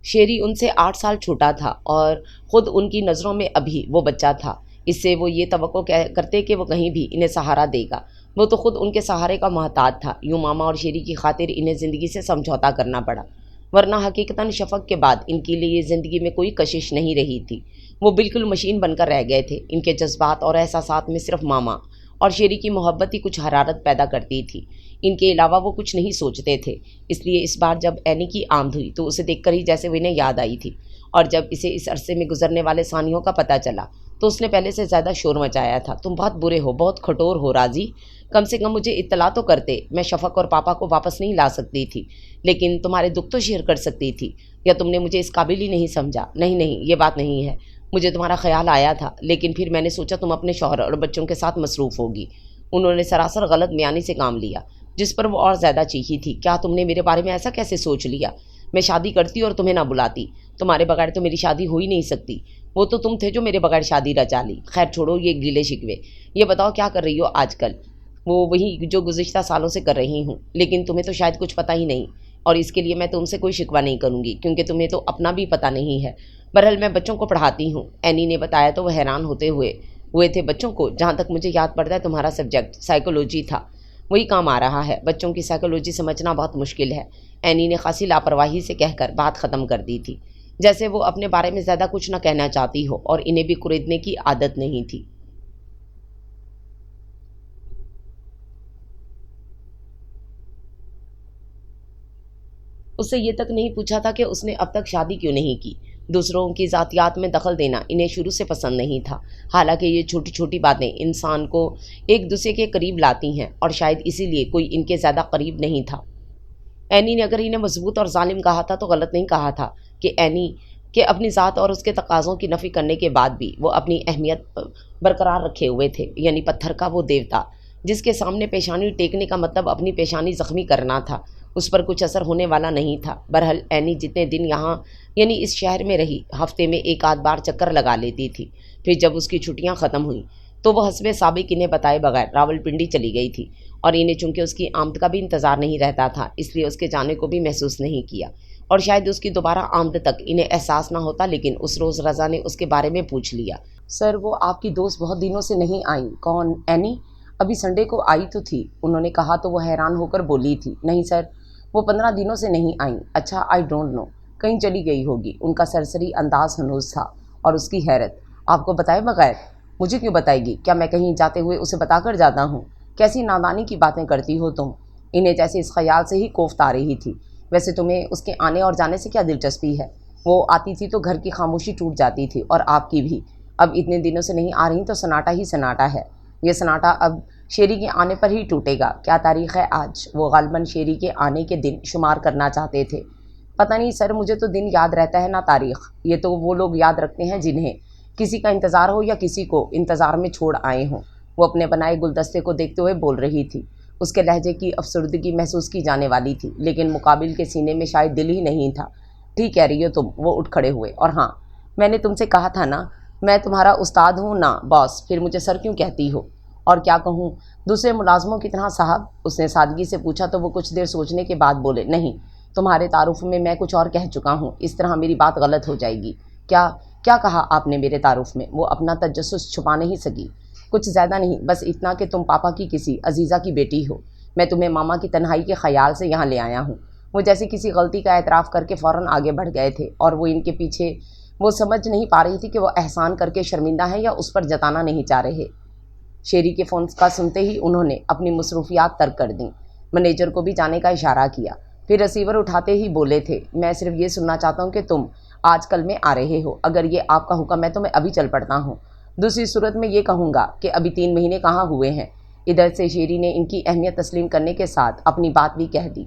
شیری ان سے 8 سال چھوٹا تھا، اور خود ان کی نظروں میں ابھی وہ بچہ تھا۔ اس سے وہ یہ توقع کرتے کہ وہ کہیں بھی انہیں سہارا دے گا، وہ تو خود ان کے سہارے کا محتاج تھا۔ یوں ماما اور شیری کی خاطر انہیں زندگی سے سمجھوتا کرنا پڑا، ورنہ حقیقتاً شفق کے بعد ان کے لیے زندگی میں کوئی کشش نہیں رہی تھی۔ وہ بالکل مشین بن کر رہ گئے تھے۔ ان کے جذبات اور احساسات میں صرف ماما اور شیری کی محبت ہی کچھ حرارت پیدا کرتی تھی، ان کے علاوہ وہ کچھ نہیں سوچتے تھے۔ اس لیے اس بار جب اینی کی آمد ہوئی تو اسے دیکھ کر ہی جیسے وہ انہیں یاد آئی تھی، اور جب اسے اس عرصے میں گزرنے والے ثانیوں کا پتہ چلا تو اس نے پہلے سے زیادہ شور مچایا تھا۔ تم بہت برے ہو، بہت کھٹور ہو راضی، کم سے کم مجھے اطلاع تو کرتے، میں شفق اور پاپا کو واپس نہیں لا سکتی تھی، لیکن تمہارے دکھ تو شیئر کر سکتی تھی، یا تم نے مجھے اس قابل ہی نہیں سمجھا؟ نہیں نہیں، یہ بات نہیں ہے، مجھے تمہارا خیال آیا تھا، لیکن پھر میں نے سوچا تم اپنے شوہر اور بچوں کے ساتھ مصروف ہوگی۔ انہوں نے سراسر غلط بیانی سے کام لیا، جس پر وہ اور زیادہ چیخی تھی۔ کیا تم نے میرے بارے میں ایسا کیسے سوچ لیا؟ میں شادی کرتی اور تمہیں نہ بلاتی، تمہارے بغیر تو میری شادی ہو ہی نہیں سکتی، وہ تو تم تھے جو میرے بغیر شادی رچا لی۔ خیر چھوڑو یہ گیلے شکوے، یہ بتاؤ کیا کر رہی ہو آج کل؟ وہ وہی جو گزشتہ سالوں سے کر رہی ہوں، لیکن تمہیں تو شاید کچھ پتہ ہی نہیں، اور اس کے لیے میں تم سے کوئی شکوہ نہیں کروں گی، کیونکہ تمہیں تو اپنا بھی پتہ نہیں ہے۔ بہرحال میں بچوں کو پڑھاتی ہوں، اینی نے بتایا تو وہ حیران ہوئے تھے بچوں کو؟ جہاں تک مجھے یاد پڑتا ہے تمہارا سبجیکٹ سائیکولوجی تھا، وہی کام آ رہا ہے، بچوں کی سائیکولوجی سمجھنا بہت مشکل ہے۔ اینی نے خاصی لاپرواہی سے کہہ کر بات ختم کر دی تھی، جیسے وہ اپنے بارے میں زیادہ کچھ نہ کہنا چاہتی ہو، اور انہیں بھی کریدنے کی عادت نہیں تھی۔ اس سے یہ تک نہیں پوچھا تھا کہ اس نے اب تک شادی کیوں نہیں کی۔ دوسروں کی ذاتیات میں دخل دینا انہیں شروع سے پسند نہیں تھا، حالانکہ یہ چھوٹی چھوٹی باتیں انسان کو ایک دوسرے کے قریب لاتی ہیں، اور شاید اسی لیے کوئی ان کے زیادہ قریب نہیں تھا۔ اینی نے اگر انہیں مضبوط اور ظالم کہا تھا تو غلط نہیں کہا تھا، کہ اینی کے اپنی ذات اور اس کے تقاضوں کی نفی کرنے کے بعد بھی وہ اپنی اہمیت برقرار رکھے ہوئے تھے، یعنی پتھر کا وہ دیوتا جس کے سامنے پیشانی ٹیکنے کا مطلب اپنی پیشانی زخمی کرنا تھا، اس پر کچھ اثر ہونے والا نہیں تھا۔ بہرحال اینی جتنے دن یہاں یعنی اس شہر میں رہی، ہفتے میں ایک آدھ بار چکر لگا لیتی تھی، پھر جب اس کی چھٹیاں ختم ہوئیں تو وہ حسب سابق انہیں بتائے بغیر راولپنڈی چلی گئی تھی، اور انہیں چونکہ اس کی آمد کا بھی انتظار نہیں رہتا تھا، اس لیے اس کے جانے کو بھی محسوس نہیں کیا، اور شاید اس کی دوبارہ آمد تک انہیں احساس نہ ہوتا، لیکن اس روز رضا نے اس کے بارے میں پوچھ لیا۔ سر وہ آپ کی دوست بہت دنوں سے نہیں آئیں۔ کون؟ اینی؟ ابھی سنڈے کو آئی تو تھی، انہوں نے کہا تو وہ حیران ہو کر بولی تھی۔ نہیں سر، وہ 15 دنوں سے نہیں آئیں۔ اچھا، آئی ڈونٹ نو، کہیں چلی گئی ہوگی۔ ان کا سرسری انداز ہنوز تھا، اور اس کی حیرت۔ آپ کو بتائے بغیر؟ مجھے کیوں بتائے گی؟ کیا میں کہیں جاتے ہوئے اسے بتا کر جاتا ہوں؟ کیسی نادانی کی باتیں کرتی ہو تم؟ انہیں جیسے اس خیال سے ہی کوفت آ رہی تھی۔ ویسے تمہیں اس کے آنے اور جانے سے کیا دلچسپی ہے؟ وہ آتی تھی تو گھر کی خاموشی ٹوٹ جاتی تھی، اور آپ کی بھی۔ اب اتنے دنوں سے نہیں آ رہی تو سناٹا ہی سناٹا ہے۔ یہ سناٹا اب شیری کے آنے پر ہی ٹوٹے گا۔ کیا تاریخ ہے آج؟ وہ غالباً شیری کے آنے کے دن شمار کرنا چاہتے تھے۔ پتہ نہیں سر، مجھے تو دن یاد رہتا ہے نہ تاریخ، یہ تو وہ لوگ یاد رکھتے ہیں جنہیں کسی کا انتظار ہو یا کسی کو انتظار میں چھوڑ آئے ہوں۔ وہ اپنے بنائے گلدستے کو دیکھتے ہوئے بول رہی تھی، اس کے لہجے کی افسردگی محسوس کی جانے والی تھی، لیکن مقابل کے سینے میں شاید دل ہی نہیں تھا۔ ٹھیک کہہ رہی ہو تم، وہ اٹھ کھڑے ہوئے۔ اور ہاں، میں نے تم سے کہا تھا نا، میں تمہارا استاد ہوں نا باس، پھر مجھے سر کیوں کہتی ہو؟ اور کیا کہوں، دوسرے ملازموں کی طرح صاحب؟ اس نے سادگی سے پوچھا تو وہ کچھ دیر سوچنے کے بعد بولے، نہیں، تمہارے تعارف میں کچھ اور کہہ چکا ہوں، اس طرح میری بات غلط ہو جائے گی۔ کیا کیا کہا آپ نے میرے تعارف میں؟ وہ اپنا تجسس چھپا نہیں سکی۔ کچھ زیادہ نہیں، بس اتنا کہ تم پاپا کی کسی عزیزہ کی بیٹی ہو۔ میں تمہیں ماما کی تنہائی کے خیال سے یہاں لے آیا ہوں۔ وہ جیسے کسی غلطی کا اعتراف کر کے فوراً آگے بڑھ گئے تھے، اور وہ ان کے پیچھے وہ سمجھ نہیں پا رہی تھی کہ وہ احسان کر کے شرمندہ ہیں یا اس پر جتانا نہیں چاہ رہے۔ شیری کے فون کا سنتے ہی انہوں نے اپنی مصروفیات ترک کر دیں، مینیجر کو بھی جانے کا اشارہ کیا، پھر ریسیور اٹھاتے ہی بولے تھے، میں صرف یہ سننا چاہتا ہوں کہ تم آج کل میں آ رہے ہو۔ اگر یہ آپ کا حکم ہے تو میں ابھی چل پڑتا ہوں، دوسری صورت میں یہ کہوں گا کہ ابھی 3 مہینے کہاں ہوئے ہیں۔ ادھر سے شیری نے ان کی اہمیت تسلیم کرنے کے ساتھ اپنی بات بھی کہہ دی،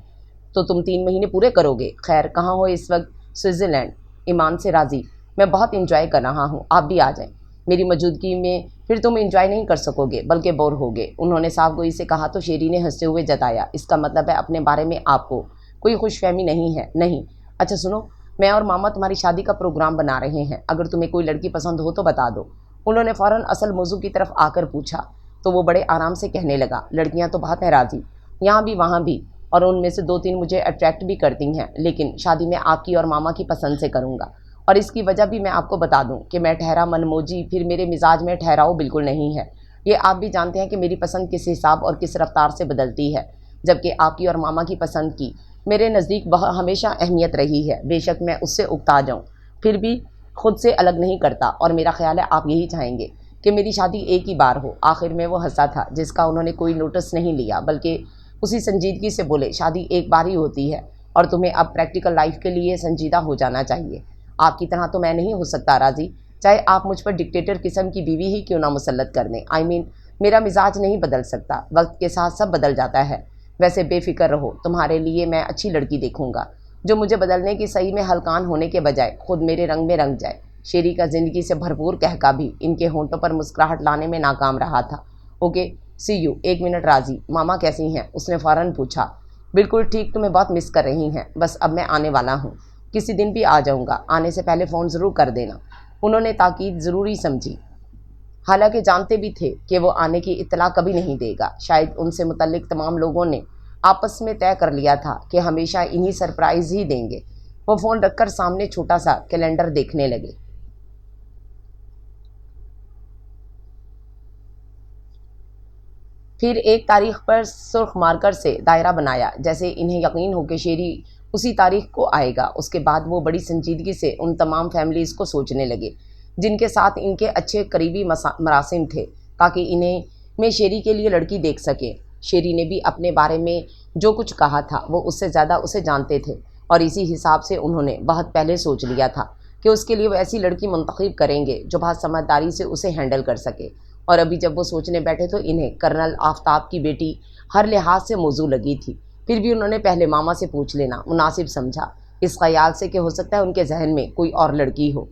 تو تم 3 مہینے پورے کرو گے؟ خیر، کہاں ہو اس وقت؟ سوئٹزرلینڈ۔ ایمان سے راضی، میں بہت انجوائے کر رہا ہوں، آپ بھی آ جائیں میری موجودگی میں، پھر تم انجوائے نہیں کر سکو گے بلکہ بور ہوگے۔ انہوں نے صاف گوئی سے کہا تو شیری نے ہنستے ہوئے جتایا، اس کا مطلب ہے اپنے بارے میں آپ کو کوئی خوش فہمی نہیں ہے؟ نہیں۔ اچھا سنو، میں اور ماما تمہاری شادی کا پروگرام بنا رہے ہیں، اگر تمہیں کوئی لڑکی پسند ہو تو بتا دو۔ انہوں نے فوراً اصل موضوع کی طرف آ کر پوچھا، تو وہ بڑے آرام سے کہنے لگا، لڑکیاں تو بہت ہیں راضی، یہاں بھی وہاں بھی، اور ان میں سے 2-3 مجھے اٹریکٹ بھی کرتی ہیں، لیکن شادی میں آپ کی اور ماما کی پسند سے کروں گا، اور اس کی وجہ بھی میں آپ کو بتا دوں کہ میں ٹھہرا من موجی، پھر میرے مزاج میں ٹھہراؤ بالکل نہیں ہے۔ یہ آپ بھی جانتے ہیں کہ میری پسند کس حساب اور کس رفتار سے بدلتی ہے، جبکہ آپ کی اور ماما کی پسند کی میرے نزدیک ہمیشہ اہمیت رہی ہے۔ بے شک میں اس سے اکتا جاؤں، پھر بھی خود سے الگ نہیں کرتا، اور میرا خیال ہے آپ یہی چاہیں گے کہ میری شادی ایک ہی بار ہو۔ آخر میں وہ ہنسا تھا، جس کا انہوں نے کوئی نوٹس نہیں لیا، بلکہ اسی سنجیدگی سے بولے، شادی ایک بار ہی ہوتی ہے، اور تمہیں اب پریکٹیکل لائف کے لیے سنجیدہ ہو جانا چاہیے۔ آپ کی طرح تو میں نہیں ہو سکتا راضی، چاہے آپ مجھ پر ڈکٹیٹر قسم کی بیوی ہی کیوں نہ مسلط کر دیں. میرا مزاج نہیں بدل سکتا، وقت کے ساتھ سب بدل جاتا ہے. ویسے بے فکر رہو، تمہارے لیے میں اچھی لڑکی دیکھوں گا جو مجھے بدلنے کی صحیح میں ہلکان ہونے کے بجائے خود میرے رنگ میں رنگ جائے. شیری کا زندگی سے بھرپور کہکا بھی ان کے ہونٹوں پر مسکراہٹ لانے میں ناکام رہا تھا. Okay C you. 1 منٹ راضی. ماما کیسی ہیں؟ اس نے فوراً پوچھا. بالکل ٹھیک، تمہیں بہت مس کر رہی ہیں. بس اب میں آنے والا ہوں، کسی دن بھی آ جاؤں گا. آنے سے پہلے فون ضرور کر دینا. انہوں نے تاکید ضروری سمجھی، حالانکہ جانتے بھی تھے کہ وہ آنے کی اطلاع کبھی نہیں دے گا. شاید ان سے متعلق تمام لوگوں نے آپس میں طے کر لیا تھا کہ ہمیشہ انہی سرپرائز ہی دیں گے. وہ فون رکھ کر سامنے چھوٹا سا کیلنڈر دیکھنے لگے. پھر ایک تاریخ پر سرخ مارکر سے دائرہ بنایا، جیسے انہیں یقین ہو کہ شیری اسی تاریخ کو آئے گا. اس کے بعد وہ بڑی سنجیدگی سے ان تمام فیملیز کو سوچنے لگے جن کے ساتھ ان کے اچھے قریبی مراسم تھے، تاکہ انہیں میں شیری کے لیے لڑکی دیکھ سکیں. شیری نے بھی اپنے بارے میں جو کچھ کہا تھا وہ اس سے زیادہ اسے جانتے تھے، اور اسی حساب سے انہوں نے بہت پہلے سوچ لیا تھا کہ اس کے لیے وہ ایسی لڑکی منتخب کریں گے جو بہت سمجھداری سے اسے ہینڈل کر سکے. اور ابھی جب وہ سوچنے بیٹھے تو انہیں کرنل آفتاب کی بیٹی ہر لحاظ سے موزوں لگی تھی. پھر بھی انہوں نے پہلے ماما سے پوچھ لینا مناسب سمجھا، اس خیال سے کہ ہو سکتا ہے ان کے ذہن میں کوئی اور لڑکی ہو.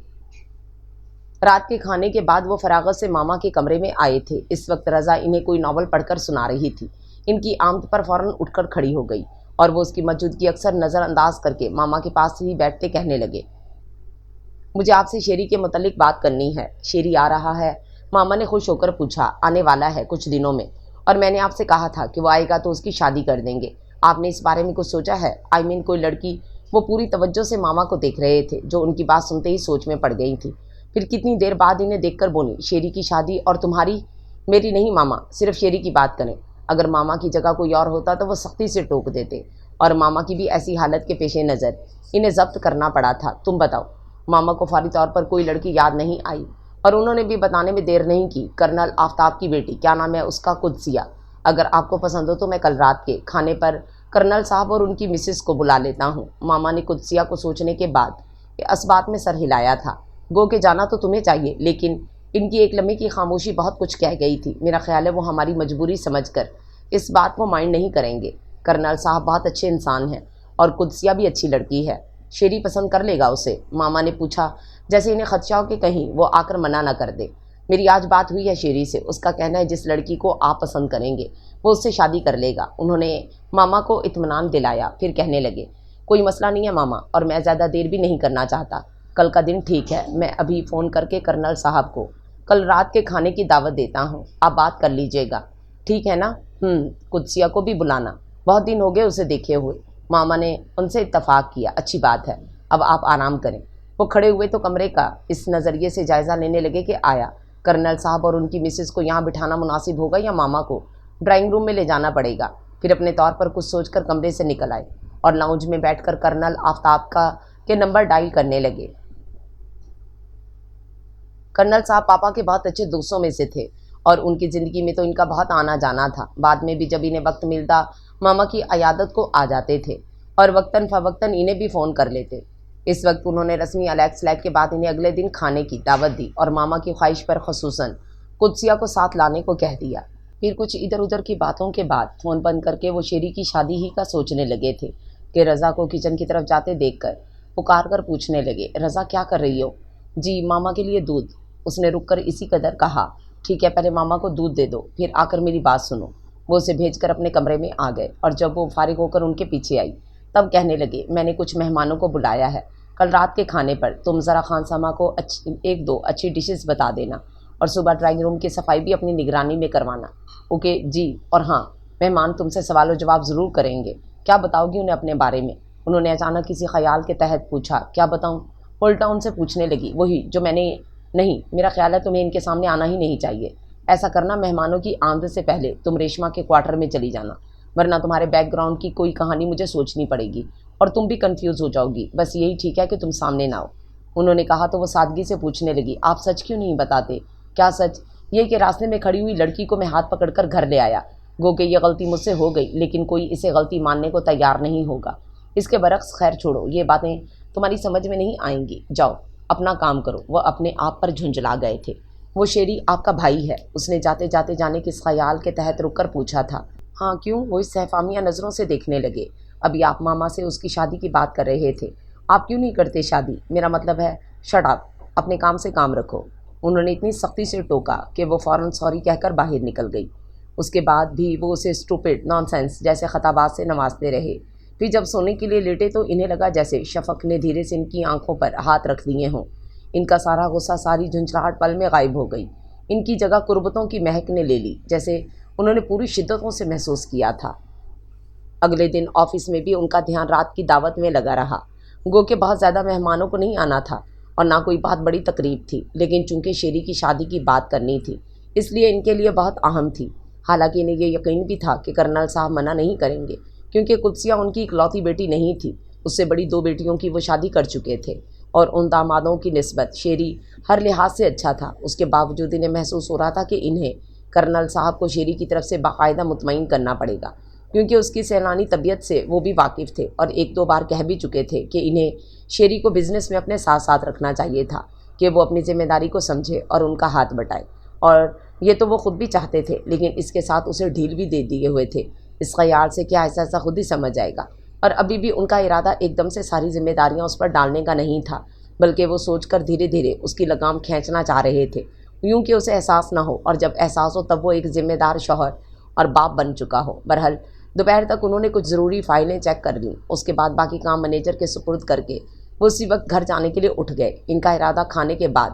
رات کے کھانے کے بعد وہ فراغت سے ماما کے کمرے میں آئے تھے. اس وقت رضا انہیں کوئی ناول پڑھ کر سنا رہی تھی. ان کی آمد پر فوراً اٹھ کر کھڑی ہو گئی اور وہ اس کی موجودگی اکثر نظر انداز کر کے ماما کے پاس ہی بیٹھتے کہنے لگے. مجھے آپ سے شیری کے متعلق بات کرنی ہے. شیری آ رہا ہے؟ ماما نے خوش ہو کر پوچھا. آنے والا ہے کچھ دنوں میں، اور میں نے آپ سے کہا تھا کہ وہ آئے گا تو اس کی شادی کر دیں گے. آپ نے اس بارے میں کچھ سوچا ہے؟ کوئی لڑکی؟ وہ پوری توجہ سے ماما کو دیکھ رہے تھے جو ان کی بات سنتے ہی سوچ میں پڑ گئی تھی. پھر کتنی دیر بعد انہیں دیکھ کر بولی. شیری کی شادی اور تمہاری؟ میری نہیں ماما، صرف شیری کی بات کریں. اگر ماما کی جگہ کوئی اور ہوتا تو وہ سختی سے ٹوک دیتے، اور ماما کی بھی ایسی حالت کے پیش نظر انہیں ضبط کرنا پڑا تھا. تم بتاؤ. ماما کو فوری طور پر کوئی لڑکی یاد نہیں آئی، اور انہوں نے بھی بتانے میں دیر نہیں کی. کرنل آفتاب کی بیٹی، کیا نام ہے اس کا؟ قدسیہ. اگر آپ کو پسند ہو تو میں کل رات کے کھانے پر کرنل صاحب اور ان کی مسز کو بلا لیتا ہوں. ماما نے قدسیہ کو سوچنے کے بعد اسبات میں سر ہلایا تھا. گو کہ جانا تو تمہیں چاہیے، لیکن ان کی ایک لمحے کی خاموشی بہت کچھ کہہ گئی تھی. میرا خیال ہے وہ ہماری مجبوری سمجھ کر اس بات کو مائنڈ نہیں کریں گے. کرنل صاحب بہت اچھے انسان ہیں، اور قدسیہ بھی اچھی لڑکی ہے. شیری پسند کر لے گا اسے؟ ماما نے پوچھا، جیسے انہیں خدشہ ہو کہ کہیں وہ آ کر منع نہ کر دے. میری آج بات ہوئی ہے شیری سے، اس کا کہنا ہے جس لڑکی کو آپ پسند کریں گے وہ اس سے شادی کر لے گا. انہوں نے ماما کو اطمینان دلایا. پھر کہنے لگے، کوئی مسئلہ نہیں ہے ماما، اور میں زیادہ دیر بھی نہیں کرنا چاہتا. کل کا دن ٹھیک ہے. میں ابھی فون کر کے کرنل صاحب کو کل رات کے کھانے کی دعوت دیتا ہوں. آپ بات کر لیجئے گا، ٹھیک ہے نا؟ قدسیہ کو بھی بلانا، بہت دن ہو گئے اسے دیکھے ہوئے. ماما نے ان سے اتفاق کیا. اچھی بات ہے، اب آپ آرام کریں. وہ کھڑے ہوئے تو کمرے کا اس نظریے سے جائزہ لینے لگے کہ آیا کرنل صاحب اور ان کی مسز کو یہاں بٹھانا مناسب ہوگا یا ماما کو ڈرائنگ روم میں لے جانا پڑے گا. پھر اپنے طور پر کچھ سوچ کر کمرے سے نکل آئے اور لاؤنج میں بیٹھ کر کرنل آفتاب کے نمبر ڈائل کرنے لگے. کرنل صاحب پاپا کے بہت اچھے دوستوں میں سے تھے، اور ان کی زندگی میں تو ان کا بہت آنا جانا تھا. بعد میں بھی جب انہیں وقت ملتا ماما کی عیادت کو آ جاتے تھے، اور وقتاً فوقتاً انہیں بھی فون کر لیتے. اس وقت انہوں نے رسمی الیکس لیک کے بعد انہیں اگلے دن کھانے کی دعوت دی، اور ماما کی خواہش پر خصوصاً قدسیہ کو ساتھ لانے کو کہہ دیا. پھر کچھ ادھر ادھر کی باتوں کے بعد فون بند کر کے وہ شیری کی شادی ہی کا سوچنے لگے تھے کہ رضا کو کچن کی طرف جاتے دیکھ کر پکار کر پوچھنے لگے، رضا کیا کر رہی ہو؟ جی ماما کے لیے دودھ. اس نے رک کر اسی قدر کہا، ٹھیک ہے پہلے ماما کو دودھ دے دو، پھر آ کر میری بات سنو. وہ اسے بھیج کر اپنے کمرے میں آ گئے، اور جب وہ فارغ ہو کر ان کے پیچھے آئی تب کہنے لگے، میں نے کچھ مہمانوں کو بلایا ہے. کل رات کے کھانے پر تم ذرا خان سما کو ایک دو اچھی ڈشز بتا دینا، اور صبح ڈرائنگ روم کی صفائی بھی اپنی نگرانی میں کروانا. اوکے جی. اور ہاں، مہمان تم سے سوال و جواب ضرور کریں گے. کیا بتاؤ گی انہیں اپنے بارے میں؟ انہوں نے اچانک کسی خیال کے تحت پوچھا. کیا بتاؤں؟ الٹا ان سے پوچھنے لگی وہی جو میں نے. نہیں، میرا خیال ہے تمہیں ان کے سامنے آنا ہی نہیں چاہیے. ایسا کرنا، مہمانوں کی آمد سے پہلے تم ریشما کے کوارٹر میں چلی جانا، ورنہ تمہارے بیک گراؤنڈ کی کوئی کہانی مجھے سوچنی پڑے گی اور تم بھی کنفیوز ہو جاؤ گی. بس یہی ٹھیک ہے کہ تم سامنے نہ آؤ. انہوں نے کہا تو وہ سادگی سے پوچھنے لگی، آپ سچ کیوں نہیں بتاتے؟ کیا سچ؟ یہ کہ راستے میں کھڑی ہوئی لڑکی کو میں ہاتھ پکڑ کر گھر لے آیا. گو کہ یہ غلطی مجھ سے ہو گئی، لیکن کوئی اسے غلطی ماننے کو تیار نہیں ہوگا. اس کے برعکس خیر چھوڑو، یہ باتیں تمہاری سمجھ میں نہیں آئیں گی. جاؤ اپنا کام کرو۔ وہ اپنے آپ پر جھنجھلا گئے تھے۔ وہ شیری آپ کا بھائی ہے، اس نے جاتے جاتے جانے کس خیال کے تحت رک کر پوچھا تھا۔ ہاں کیوں؟ وہ اس سہفامیہ نظروں سے دیکھنے لگے۔ ابھی آپ ماما سے اس کی شادی کی بات کر رہے تھے، آپ کیوں نہیں کرتے شادی؟ میرا مطلب ہے شٹ اپ، اپنے کام سے کام رکھو۔ انہوں نے اتنی سختی سے ٹوکا کہ وہ فوراً سوری کہہ کر باہر نکل گئی۔ اس کے بعد بھی وہ اسے اسٹوپڈ، نان سینس جیسے خطابات سے نوازتے رہے۔ پھر جب سونے کے لیے لیٹے تو انہیں لگا جیسے شفق نے دھیرے سے ان کی آنکھوں پر ہاتھ رکھ دیے ہوں۔ ان کا سارا غصہ، ساری جھنجھلاہٹ پل میں غائب ہو گئی۔ ان کی جگہ قربتوں کی مہک نے لے لی، جیسے انہوں نے پوری شدتوں سے محسوس کیا تھا۔ اگلے دن آفس میں بھی ان کا دھیان رات کی دعوت میں لگا رہا۔ گو کہ بہت زیادہ مہمانوں کو نہیں آنا تھا اور نہ کوئی بہت بڑی تقریب تھی، لیکن چونکہ شیری کی شادی کی بات کرنی تھی اس لیے ان کے لیے بہت اہم تھی۔ حالانکہ انہیں یہ یقین بھی تھا کہ کرنل صاحب منع نہیں کریں گے، کیونکہ قدسیہ ان کی اکلوتی بیٹی نہیں تھی، اس سے بڑی 2 بیٹیوں کی وہ شادی کر چکے تھے، اور ان دامادوں کی نسبت شیری ہر لحاظ سے اچھا تھا۔ اس کے باوجود انہیں محسوس ہو رہا تھا کہ انہیں کرنل صاحب کو شیری کی طرف سے باقاعدہ مطمئن کرنا پڑے گا، کیونکہ اس کی سیلانی طبیعت سے وہ بھی واقف تھے اور 1-2 بار کہہ بھی چکے تھے کہ انہیں شیری کو بزنس میں اپنے ساتھ ساتھ رکھنا چاہیے تھا کہ وہ اپنی ذمہ داری کو سمجھے اور ان کا ہاتھ بٹائے، اور یہ تو وہ خود بھی چاہتے تھے، لیکن اس کے ساتھ اسے ڈھیل بھی دے دیے ہوئے تھے، اس خیال سے کیا ایسا خود ہی سمجھ جائے گا۔ اور ابھی بھی ان کا ارادہ ایک دم سے ساری ذمہ داریاں اس پر ڈالنے کا نہیں تھا، بلکہ وہ سوچ کر دھیرے دھیرے اس کی لگام کھینچنا چاہ رہے تھے، یوں کہ اسے احساس نہ ہو، اور جب احساس ہو تب وہ ایک ذمہ دار شوہر اور باپ بن چکا ہو۔ بہرحال دوپہر تک انہوں نے کچھ ضروری فائلیں چیک کر لیں، اس کے بعد باقی کام مینیجر کے سپرد کر کے وہ اسی وقت گھر جانے کے لیے اٹھ گئے۔ ان کا ارادہ کھانے کے بعد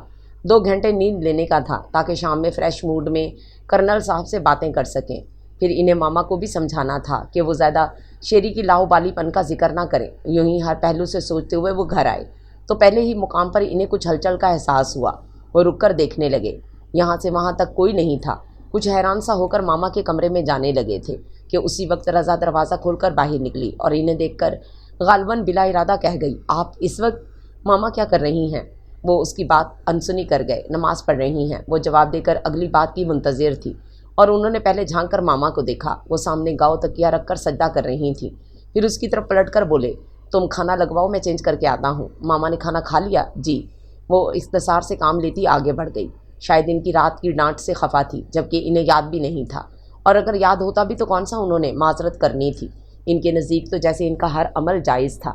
2 گھنٹے نیند لینے کا تھا تاکہ شام میں فریش موڈ میں کرنل صاحب سے باتیں کر سکیں۔ پھر انہیں ماما کو بھی سمجھانا تھا کہ وہ زیادہ شیری کی لاؤبالی پن کا ذکر نہ کریں۔ یوں ہی ہر پہلو سے سوچتے ہوئے وہ گھر آئے تو پہلے ہی مقام پر انہیں کچھ ہلچل کا احساس ہوا۔ وہ رک کر دیکھنے لگے، یہاں سے وہاں تک کوئی نہیں تھا۔ کچھ حیران سا ہو کر ماما کے کمرے میں جانے لگے تھے کہ اسی وقت رضا دروازہ کھول کر باہر نکلی اور انہیں دیکھ کر غالباً بلا ارادہ کہہ گئی، آپ اس وقت؟ ماما کیا کر رہی ہیں؟ وہ اس کی بات انسنی کر گئے، نماز پڑھ رہی ہیں، وہ جواب دے کر اگلی بات کی منتظر تھی، اور انہوں نے پہلے جھانک کر ماما کو دیکھا۔ وہ سامنے گاؤ تکیہ رکھ کر سجدہ کر رہی تھیں، پھر اس کی طرف پلٹ کر بولے، تم کھانا لگواؤ، میں چینج کر کے آتا ہوں۔ ماما نے کھانا کھا لیا؟ جی۔ وہ اختصار سے کام لیتی آگے بڑھ گئی۔ شاید ان کی رات کی ڈانٹ سے خفا تھی، جبکہ انہیں یاد بھی نہیں تھا، اور اگر یاد ہوتا بھی تو کون سا انہوں نے معذرت کرنی تھی۔ ان کے نزدیک تو جیسے ان کا ہر عمل جائز تھا۔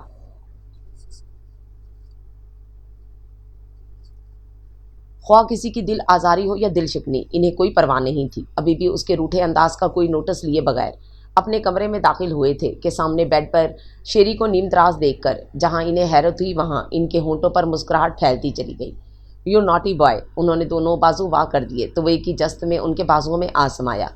خواہ کسی کی دل آزاری ہو یا دل شکنی، انہیں کوئی پرواہ نہیں تھی۔ ابھی بھی اس کے روٹھے انداز کا کوئی نوٹس لیے بغیر اپنے کمرے میں داخل ہوئے تھے کہ سامنے بیڈ پر شیری کو نیم دراز دیکھ کر جہاں انہیں حیرت ہوئی وہاں ان کے ہونٹوں پر مسکراہٹ پھیلتی چلی گئی۔ You naughty boy! انہوں نے دونوں بازو واہ کر دیے تو وہ ایک ہی جست میں ان کے بازوؤں میں آ سمایا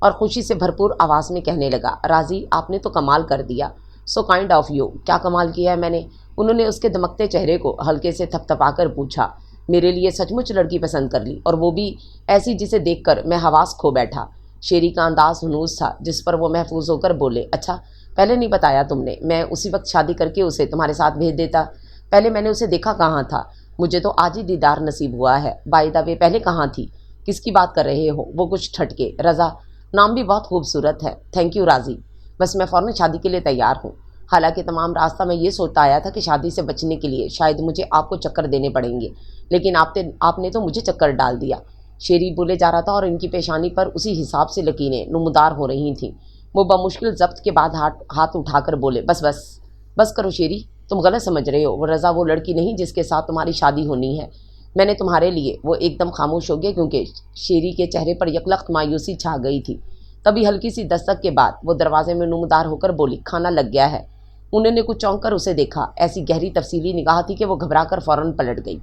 اور خوشی سے بھرپور آواز میں کہنے لگا، راضی آپ نے تو کمال کر دیا، سو کائنڈ آف یو۔ کیا کمال کیا ہے میں نے؟ انہوں نے اس کے دمکتے چہرے کو ہلکے سے تھپ تھپا کر پوچھا۔ میرے لیے سچ مچ لڑکی پسند کر لی، اور وہ بھی ایسی جسے دیکھ کر میں حواس کھو بیٹھا۔ شیری کا انداز ہنوز تھا جس پر وہ محفوظ ہو کر بولے، اچھا پہلے نہیں بتایا تم نے، میں اسی وقت شادی کر کے اسے تمہارے ساتھ بھیج دیتا۔ پہلے میں نے اسے دیکھا کہاں تھا؟ مجھے تو آج ہی دیدار نصیب ہوا ہے۔ بائی دا وے پہلے کہاں تھی؟ کس کی بات کر رہے ہو؟ وہ کچھ ٹھٹکے۔ رضا نام بھی بہت خوبصورت ہے۔ تھینک یو راضی، بس میں فوراً شادی کے لیے تیار ہوں۔ حالانکہ تمام راستہ میں یہ سوچتا آیا تھا کہ شادی سے بچنے کے لیے شاید مجھے آپ کو چکر دینے پڑیں گے، لیکن آپ نے تو مجھے چکر ڈال دیا۔ شیری بولے جا رہا تھا اور ان کی پیشانی پر اسی حساب سے لکیریں نمودار ہو رہی تھیں۔ وہ بمشکل ضبط کے بعد ہاتھ اٹھا کر بولے، بس کرو شیری، تم غلط سمجھ رہے ہو۔ وہ رضا وہ لڑکی نہیں جس کے ساتھ تمہاری شادی ہونی ہے۔ میں نے تمہارے لیے… وہ ایک دم خاموش ہو گئے کیونکہ شیری کے چہرے پر یکلخت مایوسی چھا گئی تھی۔ تبھی ہلکی سی دستک کے بعد وہ دروازے میں نمودار ہو کر بولی، کھانا لگ گیا ہے۔ انہوں نے کچھ چونک کر اسے دیکھا، ایسی گہری تفصیلی نگاہ تھی کہ وہ گھبرا کر فوراً پلٹ گئی۔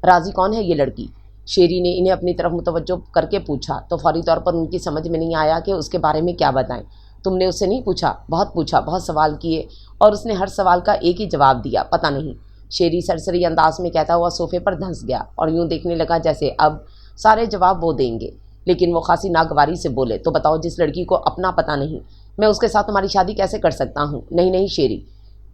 راضی کون ہے یہ لڑکی؟ شیری نے انہیں اپنی طرف متوجہ کر کے پوچھا تو فوری طور پر ان کی سمجھ میں نہیں آیا کہ اس کے بارے میں کیا بتائیں۔ تم نے اس سے نہیں پوچھا؟ بہت سوال کیے اور اس نے ہر سوال کا ایک ہی جواب دیا، پتہ نہیں۔ شیری سرسری انداز میں کہتا ہوا صوفے پر دھنس گیا اور یوں دیکھنے لگا جیسے اب سارے جواب وہ دیں گے، لیکن وہ خاصی ناگواری سے بولے، تو بتاؤ، جس لڑکی کو اپنا پتہ نہیں، میں اس کے ساتھ تمہاری شادی کیسے کر سکتا ہوں؟ نہیں شیری،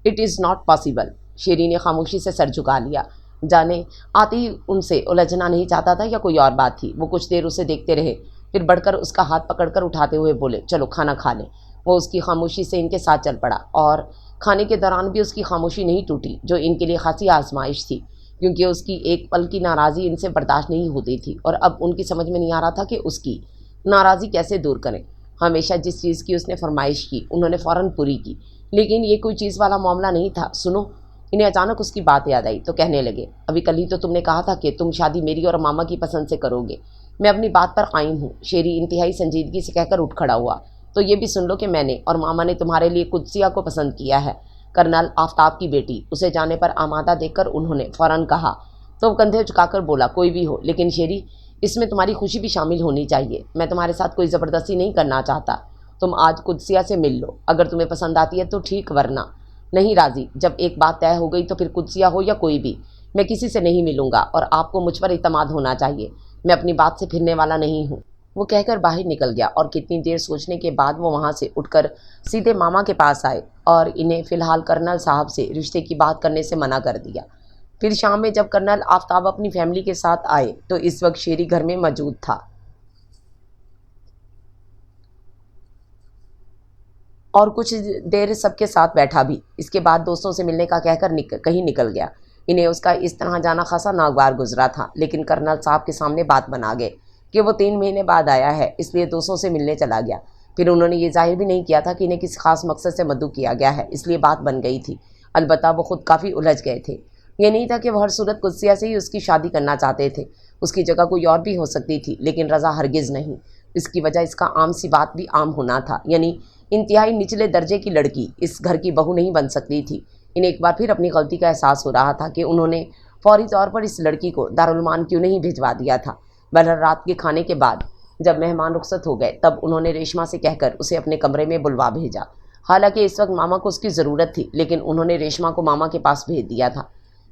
اٹ از ناٹ پاسبل۔ شیری نے خاموشی سے سر جھکا لیا، جانے آتے ہی ان سے الجھنا نہیں چاہتا تھا یا کوئی اور بات تھی۔ وہ کچھ دیر اسے دیکھتے رہے، پھر بڑھ کر اس کا ہاتھ پکڑ کر اٹھاتے ہوئے بولے، چلو کھانا کھا لیں۔ وہ اس کی خاموشی سے ان کے ساتھ چل پڑا اور کھانے کے دوران بھی اس کی خاموشی نہیں ٹوٹی، جو ان کے لیے خاصی آزمائش تھی، کیونکہ اس کی ایک پل کی ناراضی ان سے برداشت نہیں ہوتی تھی، اور اب ان کی سمجھ میں نہیں آ رہا تھا کہ اس کی ناراضی کیسے دور کریں۔ ہمیشہ جس چیز کی اس نے فرمائش کی انہوں نے فوراً پوری کی، لیکن یہ کوئی چیز والا معاملہ نہیں تھا۔ سنو، انہیں اچانک اس کی بات یاد آئی تو کہنے لگے، ابھی کل ہی تو تم نے کہا تھا کہ تم شادی میری اور ماما کی پسند سے کرو گے۔ میں اپنی بات پر قائم ہوں، شیری انتہائی سنجیدگی سے کہہ کر اٹھ کھڑا ہوا۔ تو یہ بھی سن لو کہ میں نے اور ماما نے تمہارے لیے قدسیہ کو پسند کیا ہے، کرنل آفتاب کی بیٹی۔ اسے جانے پر آمادہ دیکھ کر انہوں نے فوراً کہا تو کندھے جھکا کر بولا، کوئی بھی ہو، لیکن شیری اس میں تمہاری خوشی بھی شامل ہونی چاہیے۔ میں تمہارے ساتھ کوئی زبردستی نہیں کرنا چاہتا۔ تم آج قدسیہ سے مل لو، اگر تمہیں پسند آتی ہے تو ٹھیک، ورنہ نہیں راضی۔ جب ایک بات طے ہو گئی تو پھر قدسیہ ہو یا کوئی بھی، میں کسی سے نہیں ملوں گا، اور آپ کو مجھ پر اعتماد ہونا چاہیے۔ میں اپنی بات سے پھرنے والا نہیں ہوں۔ وہ کہہ کر باہر نکل گیا، اور کتنی دیر سوچنے کے بعد وہ وہاں سے اٹھ کر سیدھے ماما کے پاس آئے اور انہیں فی الحال کرنل صاحب سے رشتے کی بات کرنے سے منع کر دیا۔ پھر شام میں جب کرنل آفتاب اپنی فیملی کے ساتھ آئے تو اس وقت شیری گھر میں موجود تھا، اور کچھ دیر سب کے ساتھ بیٹھا بھی۔ اس کے بعد دوستوں سے ملنے کا کہہ کر کہیں نکل گیا۔ انہیں اس کا اس طرح جانا خاصا ناگوار گزرا تھا، لیکن کرنل صاحب کے سامنے بات بنا گئے کہ وہ 3 مہینے بعد آیا ہے، اس لیے دوستوں سے ملنے چلا گیا۔ پھر انہوں نے یہ ظاہر بھی نہیں کیا تھا کہ انہیں کسی خاص مقصد سے مدعو کیا گیا ہے، اس لیے بات بن گئی تھی۔ البتہ وہ خود کافی الجھ گئے تھے۔ یہ نہیں تھا کہ وہ ہر صورت قدسیہ سے ہی اس کی شادی کرنا چاہتے تھے، اس کی جگہ کوئی اور بھی ہو سکتی تھی، لیکن رضا ہرگز نہیں۔ اس کی وجہ اس کا عام سی بات بھی عام ہونا تھا، یعنی انتہائی نچلے درجے کی لڑکی اس گھر کی بہو نہیں بن سکتی تھی۔ انہیں ایک بار پھر اپنی غلطی کا احساس ہو رہا تھا کہ انہوں نے فوری طور پر اس لڑکی کو دارالمان کیوں نہیں بھجوا دیا تھا۔ بہرحال رات کے کھانے کے بعد جب مہمان رخصت ہو گئے تب انہوں نے ریشما سے کہہ کر اسے اپنے کمرے میں بلوا بھیجا۔ حالانکہ اس وقت ماما کو اس کی ضرورت تھی، لیکن انہوں نے ریشما کو ماما کے پاس بھیج دیا تھا۔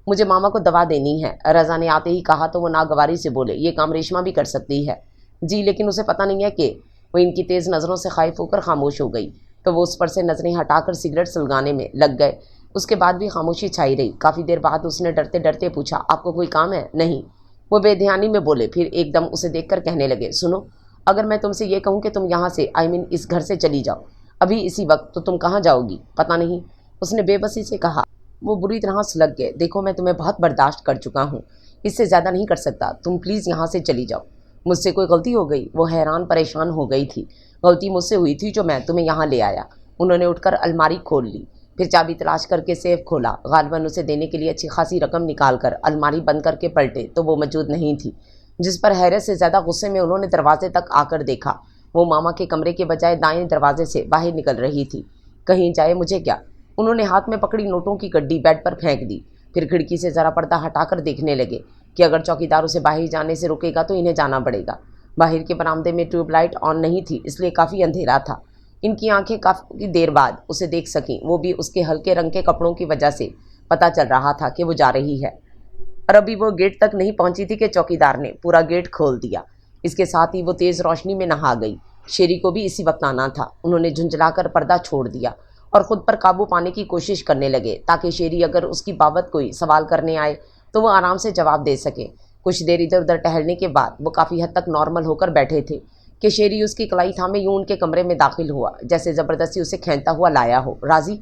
مجھے ماما کو دوا دینی ہے، رضا نے آتے ہی کہا تو وہ ناگواری سے بولے، یہ کام ریشما بھی کر سکتی ہے۔ جی، لیکن اسے پتہ نہیں ہے کہ وہ ان کی تیز نظروں سے خائف ہو کر خاموش ہو گئی، تو وہ اس پر سے نظریں ہٹا کر سگریٹ سلگانے میں لگ گئے۔ اس کے بعد بھی خاموشی چھائی رہی۔ کافی دیر بعد اس نے ڈرتے ڈرتے پوچھا، آپ کو کوئی کام ہے؟ نہیں، وہ بے دھیانی میں بولے، پھر ایک دم اسے دیکھ کر کہنے لگے، سنو، اگر میں تم سے یہ کہوں کہ تم یہاں سے اس گھر سے چلی جاؤ ابھی اسی وقت، تو تم کہاں جاؤ گی؟ پتہ نہیں، اس نے بے بسی سے کہا۔ وہ بری طرح سلگ گئے۔ دیکھو، میں تمہیں بہت برداشت کر چکا ہوں، اس سے زیادہ نہیں کر سکتا، تم پلیز یہاں سے چلی جاؤ۔ مجھ سے کوئی غلطی ہو گئی؟ وہ حیران پریشان ہو گئی تھی۔ غلطی مجھ سے ہوئی تھی جو میں تمہیں یہاں لے آیا۔ انہوں نے اٹھ کر الماری کھول لی، پھر چابی تلاش کر کے سیف کھولا، غالباً اسے دینے کے لیے اچھی خاصی رقم نکال کر الماری بند کر کے پلٹے تو وہ موجود نہیں تھی، جس پر حیرت سے زیادہ غصے میں انہوں نے دروازے تک آ کر دیکھا۔ وہ ماما کے کمرے کے بجائے دائیں دروازے سے باہر نکل رہی تھی۔ کہیں جائے مجھے کیا؟ انہوں نے ہاتھ میں پکڑی نوٹوں کی گڈی بیڈ پر پھینک دی، پھر کھڑکی سے ذرا پردہ ہٹا کر دیکھنے لگے کہ اگر چوکیدار اسے باہر جانے سے رکے گا تو انہیں جانا پڑے گا۔ باہر کے برآمدے میں ٹیوب لائٹ آن نہیں تھی، اس لیے کافی اندھیرا تھا۔ ان کی آنکھیں کافی دیر بعد اسے دیکھ سکیں، وہ بھی اس کے ہلکے رنگ کے کپڑوں کی وجہ سے پتہ چل رہا تھا کہ وہ جا رہی ہے، اور ابھی وہ گیٹ تک نہیں پہنچی تھی کہ چوکیدار نے پورا گیٹ کھول دیا۔ اس کے ساتھ ہی وہ تیز روشنی میں نہا گئی۔ شیری کو بھی اسی وقت آنا تھا۔ انہوں نے جھنجھلا کر پردہ چھوڑ دیا اور خود پر قابو پانے کی کوشش کرنے لگے تاکہ شیری اگر اس کی بابت کوئی سوال کرنے آئے تو وہ آرام سے جواب دے سکے۔ کچھ دیر ادھر ادھر ٹہلنے کے بعد وہ کافی حد تک نارمل ہو کر بیٹھے تھے کہ شیری اس کی کلائی تھامے یوں ان کے کمرے میں داخل ہوا جیسے زبردستی اسے کھینچتا ہوا لایا ہو۔ راضی،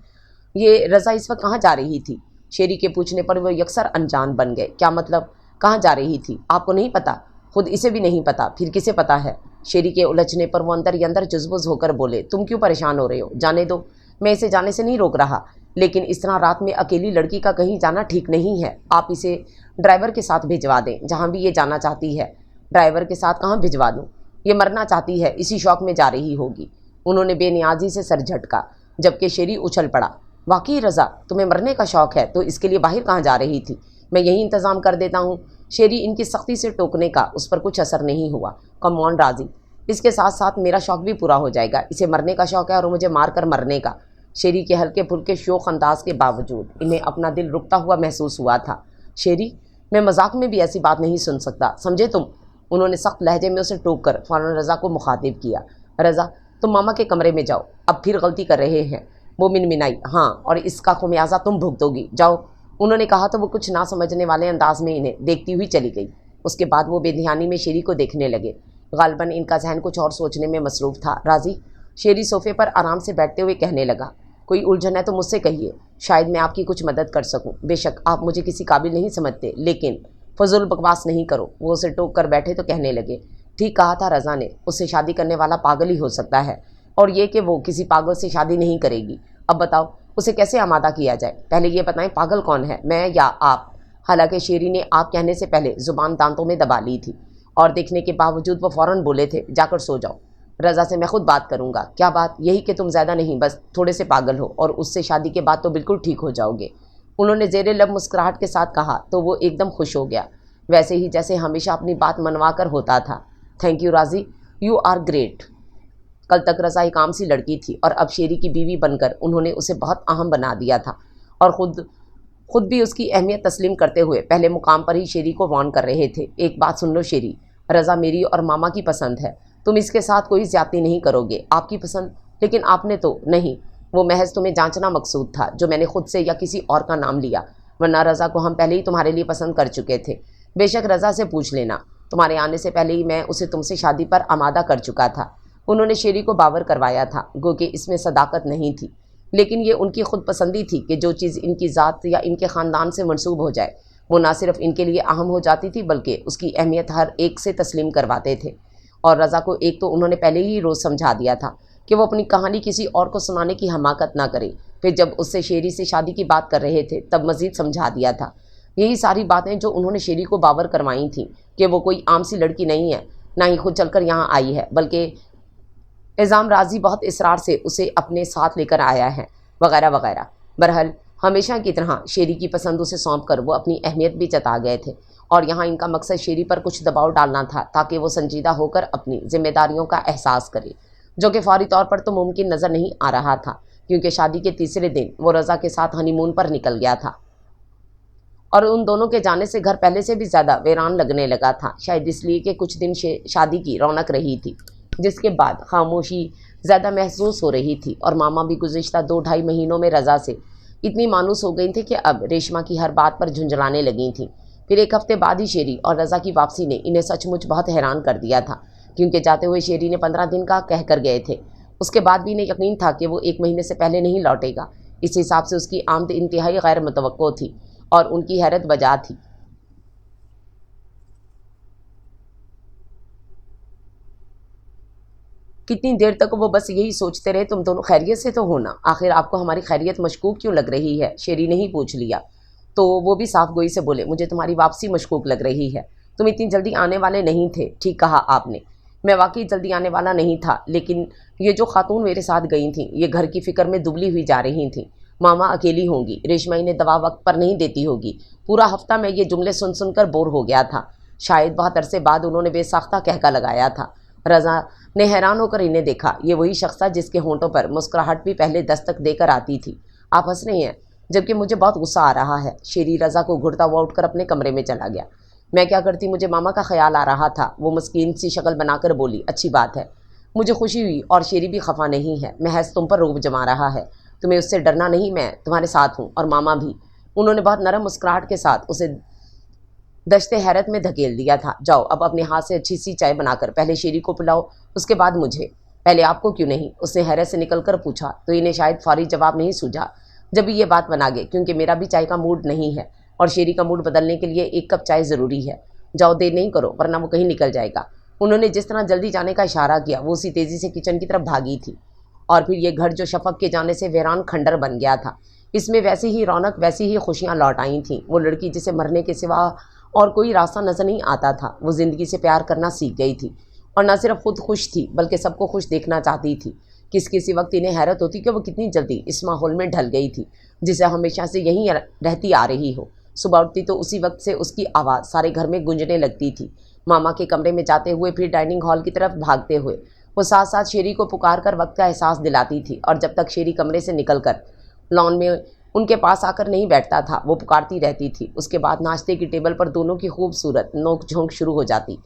یہ رضا اس وقت کہاں جا رہی تھی؟ شیری کے پوچھنے پر وہ یکسر انجان بن گئے۔ کیا مطلب کہاں جا رہی تھی؟ آپ کو نہیں پتا؟ خود اسے بھی نہیں پتا، پھر کسے پتا ہے؟ شیری کے الجھنے پر وہ اندر ہی اندر جزبز ہو کر بولے، تم کیوں پریشان ہو رہے ہو؟ جانے دو، میں اسے جانے سے نہیں روک رہا، لیکن اس طرح رات میں اکیلی لڑکی کا کہیں جانا ٹھیک نہیں ہے۔ آپ اسے ڈرائیور کے ساتھ بھجوا دیں جہاں بھی یہ جانا چاہتی ہے۔ ڈرائیور کے ساتھ کہاں بھجوا دوں؟ یہ مرنا چاہتی ہے، اسی شوق میں جا رہی ہوگی۔ انہوں نے بے نیازی سے سر جھٹکا، جبکہ شیری اچھل پڑا۔ واقعی رضا، تمہیں مرنے کا شوق ہے تو اس کے لیے باہر کہاں جا رہی تھی؟ میں یہی انتظام کر دیتا ہوں۔ شیری ان کی سختی سے ٹوکنے کا اس پر کچھ اثر نہیں ہوا۔ کم آن راضی، اس کے ساتھ ساتھ میرا شوق بھی پورا ہو جائے گا۔ اسے مرنے کا شوق ہے اور مجھے مار کر مرنے کا۔ شیری کے ہلکے پھلکے شوخ انداز کے باوجود انہیں اپنا دل رکتا ہوا محسوس ہوا تھا۔ شیری، میں مذاق میں بھی ایسی بات نہیں سن سکتا، سمجھے تم؟ انہوں نے سخت لہجے میں اسے ٹوک کر فوراً رضا کو مخاطب کیا۔ رضا، تم ماما کے کمرے میں جاؤ، اب پھر غلطی کر رہے ہیں۔ وہ منمنائی، ہاں، اور اس کا خمیازہ تم بھگتو گی، جاؤ۔ انہوں نے کہا تو وہ کچھ نہ سمجھنے والے انداز میں انہیں دیکھتی ہوئی چلی گئی۔ اس کے بعد وہ بے دھیانی میں شیری کو دیکھنے لگے۔ غالباً ان کا ذہن کچھ اور سوچنے میں مصروف تھا۔ راضی، شیری صوفے پر آرام سے بیٹھتے ہوئے کہنے لگا، کوئی الجھن ہے تو مجھ سے کہیے، شاید میں آپ کی کچھ مدد کر سکوں۔ بے شک آپ مجھے کسی قابل نہیں سمجھتے، لیکن فضول بکواس نہیں کرو۔ وہ اسے ٹوک کر بیٹھے تو کہنے لگے، ٹھیک کہا تھا رضا نے، اس سے شادی کرنے والا پاگل ہی ہو سکتا ہے، اور یہ کہ وہ کسی پاگل سے شادی نہیں کرے گی۔ اب بتاؤ اسے کیسے آمادہ کیا جائے؟ پہلے یہ بتائیں پاگل کون ہے، میں یا آپ؟ حالانکہ شیری نے آپ کہنے سے پہلے زبان دانتوں میں دبا لی تھی، اور دیکھنے کے باوجود وہ فوراً بولے تھے، جا کر سو جاؤ، رضا سے میں خود بات کروں گا۔ کیا بات؟ یہی کہ تم زیادہ نہیں، بس تھوڑے سے پاگل ہو، اور اس سے شادی کے بعد تو بالکل ٹھیک ہو جاؤ گے۔ انہوں نے زیر لب مسکراہٹ کے ساتھ کہا تو وہ ایک دم خوش ہو گیا، ویسے ہی جیسے ہمیشہ اپنی بات منوا کر ہوتا تھا۔ تھینک یو راضی، یو آر گریٹ۔ کل تک رضا ایک عام سی لڑکی تھی، اور اب شیری کی بیوی بن کر انہوں نے اسے بہت اہم بنا دیا تھا، اور خود بھی اس کی اہمیت تسلیم کرتے ہوئے پہلے مقام پر ہی شیری کو وارن کر رہے تھے۔ ایک بات سن لو شیری، رضا میری اور ماما کی پسند ہے، تم اس کے ساتھ کوئی زیادتی نہیں کرو گے۔ آپ کی پسند؟ لیکن آپ نے تو نہیں، وہ محض تمہیں جانچنا مقصود تھا، جو میں نے خود سے یا کسی اور کا نام لیا، ورنہ رضا کو ہم پہلے ہی تمہارے لیے پسند کر چکے تھے۔ بے شک رضا سے پوچھ لینا، تمہارے آنے سے پہلے ہی میں اسے تم سے شادی پر آمادہ کر چکا تھا۔ انہوں نے شیری کو باور کروایا تھا، گو کہ اس میں صداقت نہیں تھی، لیکن یہ ان کی خود پسندی تھی کہ جو چیز ان کی ذات یا ان کے خاندان سے منسوب ہو جائے، وہ نہ صرف ان کے لیے اہم ہو جاتی تھی بلکہ اس کی اہمیت ہر ایک سے تسلیم کرواتے تھے۔ اور رضا کو ایک تو انہوں نے پہلے ہی روز سمجھا دیا تھا کہ وہ اپنی کہانی کسی اور کو سنانے کی حماقت نہ کرے، پھر جب اس سے شیری سے شادی کی بات کر رہے تھے تب مزید سمجھا دیا تھا۔ یہی ساری باتیں جو انہوں نے شیری کو باور کروائی تھیں کہ وہ کوئی عام سی لڑکی نہیں ہے، نہ ہی خود چل کر یہاں آئی ہے، بلکہ اعظام راضی بہت اصرار سے اسے اپنے ساتھ لے کر آیا ہے، وغیرہ وغیرہ۔ بہرحال ہمیشہ کی طرح شیری کی پسند اسے سونپ کر وہ اپنی اہمیت بھی جتا گئے تھے، اور یہاں ان کا مقصد شیری پر کچھ دباؤ ڈالنا تھا تاکہ وہ سنجیدہ ہو کر اپنی ذمہ داریوں کا احساس کرے، جو کہ فوری طور پر تو ممکن نظر نہیں آ رہا تھا، کیونکہ شادی کے تیسرے دن وہ رضا کے ساتھ ہنی مون پر نکل گیا تھا، اور ان دونوں کے جانے سے گھر پہلے سے بھی زیادہ ویران لگنے لگا تھا، شاید اس لیے کہ کچھ دن شادی کی رونق رہی تھی، جس کے بعد خاموشی زیادہ محسوس ہو رہی تھی، اور ماما بھی گزشتہ 2-2.5 مہینوں میں رضا سے اتنی مانوس ہو گئی تھی کہ اب ریشما کی ہر بات پر جھنجھلانے لگی تھیں۔ پھر ایک ہفتے بعد ہی شیری اور رضا کی واپسی نے انہیں سچ مچ بہت حیران کر دیا تھا، کیونکہ جاتے ہوئے شیری نے 15 دن کا کہہ کر گئے تھے، اس کے بعد بھی انہیں یقین تھا کہ وہ 1 مہینے سے پہلے نہیں لوٹے گا۔ اس حساب سے اس کی آمد انتہائی غیر متوقع تھی، اور ان کی حیرت بجا تھی۔ کتنی دیر تک وہ بس یہی سوچتے رہے، تم دونوں خیریت سے تو ہونا، آخر آپ کو ہماری خیریت مشکوک کیوں لگ رہی ہے؟ شیری نے ہی پوچھ لیا، تو وہ بھی صاف گوئی سے بولے، مجھے تمہاری واپسی مشکوک لگ رہی ہے، تم اتنی جلدی آنے والے نہیں تھے۔ ٹھیک کہا آپ نے، میں واقعی جلدی آنے والا نہیں تھا، لیکن یہ جو خاتون میرے ساتھ گئی تھیں یہ گھر کی فکر میں دبلی ہوئی جا رہی تھیں۔ ماما اکیلی ہوں گی، ریشما انہیں دوا وقت پر نہیں دیتی ہوگی، پورا ہفتہ میں یہ جملے سن سن کر بور ہو گیا تھا۔ شاید بہت عرصے بعد انہوں نے بے ساختہ کہکا لگایا تھا۔ رضا نے حیران ہو کر انہیں دیکھا، یہ وہی شخص تھا جس کے ہونٹوں پر مسکراہٹ بھی پہلے دستک دے کر آتی تھی۔ آپ ہنس رہی ہیں؟ جبکہ مجھے بہت غصہ آ رہا ہے۔ شیری رضا کو گھڑتا ہوا اٹھ کر اپنے کمرے میں چلا گیا۔ میں کیا کرتی، مجھے ماما کا خیال آ رہا تھا، وہ مسکین سی شکل بنا کر بولی۔ اچھی بات ہے، مجھے خوشی ہوئی، اور شیری بھی خفا نہیں ہے، محض تم پر روب جما رہا ہے، تمہیں اس سے ڈرنا نہیں، میں تمہارے ساتھ ہوں، اور ماما بھی۔ انہوں نے بہت نرم مسکراہٹ کے ساتھ اسے دشتے حیرت میں دھکیل دیا تھا۔ جاؤ اب اپنے ہاتھ سے اچھی سی چائے بنا کر پہلے شیری کو پلاؤ، اس کے بعد مجھے۔ پہلے آپ کو کیوں نہیں؟ اس نے حیرت سے نکل کر پوچھا، تو انہیں شاید فوری جواب نہیں سوجھا۔ جب یہ بات بنا گئے، کیونکہ میرا بھی چائے کا موڈ نہیں ہے، اور شیری کا موڈ بدلنے کے لیے 1 کپ چائے ضروری ہے۔ جاؤ دیر نہیں کرو، ورنہ وہ کہیں نکل جائے گا۔ انہوں نے جس طرح جلدی جانے کا اشارہ کیا، وہ اسی تیزی سے کچن کی طرف بھاگی تھی، اور پھر یہ گھر جو شفق کے جانے سے ویران کھنڈر بن گیا تھا، اس میں ویسی ہی رونق، ویسی ہی خوشیاں لوٹ آئی تھیں۔ وہ لڑکی جسے مرنے کے سوا اور کوئی راستہ نظر نہیں آتا تھا، وہ زندگی سے پیار کرنا سیکھ گئی تھی، اور نہ صرف خود خوش تھی بلکہ سب کو خوش دیکھنا چاہتی تھی۔ کسی وقت انہیں حیرت ہوتی کہ وہ کتنی جلدی اس ماحول میں ڈھل گئی تھی جسے ہمیشہ سے یہیں رہتی آ رہی ہو۔ صبح اٹھتی تو اسی وقت سے اس کی آواز سارے گھر میں گونجنے لگتی تھی، ماما کے کمرے میں جاتے ہوئے، پھر ڈائننگ ہال کی طرف بھاگتے ہوئے وہ ساتھ ساتھ شیری کو پکار کر وقت کا احساس دلاتی تھی، اور جب تک شیری کمرے سے نکل کر لان میں ان کے پاس آ کر نہیں بیٹھتا تھا وہ پکارتی رہتی تھی۔ اس کے بعد ناشتے کی ٹیبل پر دونوں کی خوبصورت نوک جھونک شروع ہو جاتی۔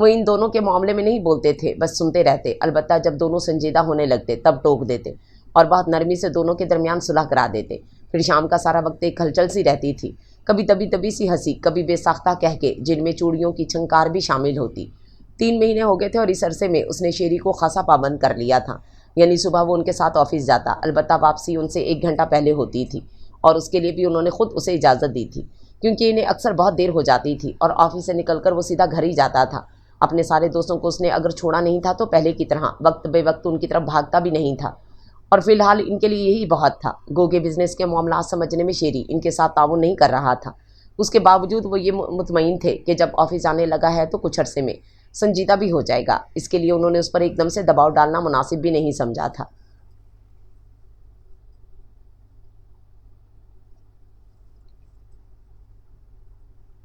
وہ ان دونوں کے معاملے میں نہیں بولتے تھے، بس سنتے رہتے، البتہ جب دونوں سنجیدہ ہونے لگتے تب ٹوک دیتے، اور بہت نرمی سے دونوں کے درمیان صلح کرا دیتے۔ پھر شام کا سارا وقت ایک ہلچل سی رہتی تھی، کبھی دبی سی ہنسی، کبھی بے ساختہ کہکے جن میں چوڑیوں کی چھنکار بھی شامل ہوتی۔ 3 مہینے ہو گئے تھے، اور اس عرصے میں اس نے شیری کو خاصا پابند کر لیا تھا۔ یعنی صبح وہ ان کے ساتھ آفس جاتا، البتہ واپسی ان سے 1 گھنٹہ پہلے ہوتی تھی، اور اس کے لیے بھی انہوں نے خود اسے اجازت دی تھی، کیونکہ انہیں اکثر بہت دیر ہو جاتی تھی اور آفس سے نکل کر وہ سیدھا گھر ہی جاتا تھا۔ اپنے سارے دوستوں کو اس نے اگر چھوڑا نہیں تھا تو پہلے کی طرح وقت بے وقت ان کی طرف بھاگتا بھی نہیں تھا، اور فی الحال ان کے لیے یہی بہت تھا۔ گوگے بزنس کے معاملات سمجھنے میں شیری ان کے ساتھ تعاون نہیں کر رہا تھا، اس کے باوجود وہ یہ مطمئن تھے کہ جب آفس آنے لگا ہے تو کچھ عرصے میں سنجیدہ بھی ہو جائے گا۔ اس کے لیے انہوں نے اس پر ایک دم سے دباؤ ڈالنا مناسب بھی نہیں سمجھا تھا۔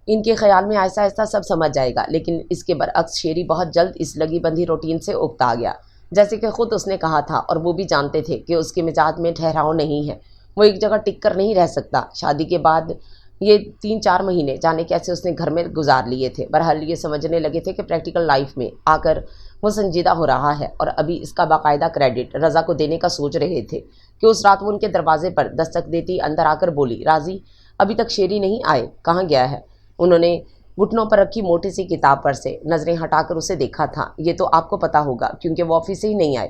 ان کے خیال میں آہستہ آہستہ سب سمجھ جائے گا، لیکن اس کے برعکس شیری بہت جلد اس لگی بندھی روٹین سے اکتا گیا، جیسے کہ خود اس نے کہا تھا، اور وہ بھی جانتے تھے کہ اس کے مزاج میں ٹھہراؤ نہیں ہے، وہ ایک جگہ ٹک کر نہیں رہ سکتا۔ شادی کے بعد یہ 3-4 مہینے جانے کیسے اس نے گھر میں گزار لیے تھے۔ بہرحال یہ سمجھنے لگے تھے کہ پریکٹیکل لائف میں آ کر وہ سنجیدہ ہو رہا ہے، اور ابھی اس کا باقاعدہ کریڈٹ رضا کو دینے کا سوچ رہے تھے کہ اس رات وہ ان کے دروازے پر دستک دیتی اندر آ کر بولی، راضی ابھی تک شیری نہیں آئے، کہاں گیا ہے؟ انہوں نے گھٹنوں پر رکھی موٹی سی کتاب پر سے نظریں ہٹا کر اسے دیکھا تھا۔ یہ تو آپ کو پتہ ہوگا کیونکہ وہ آفس سے ہی نہیں آئے،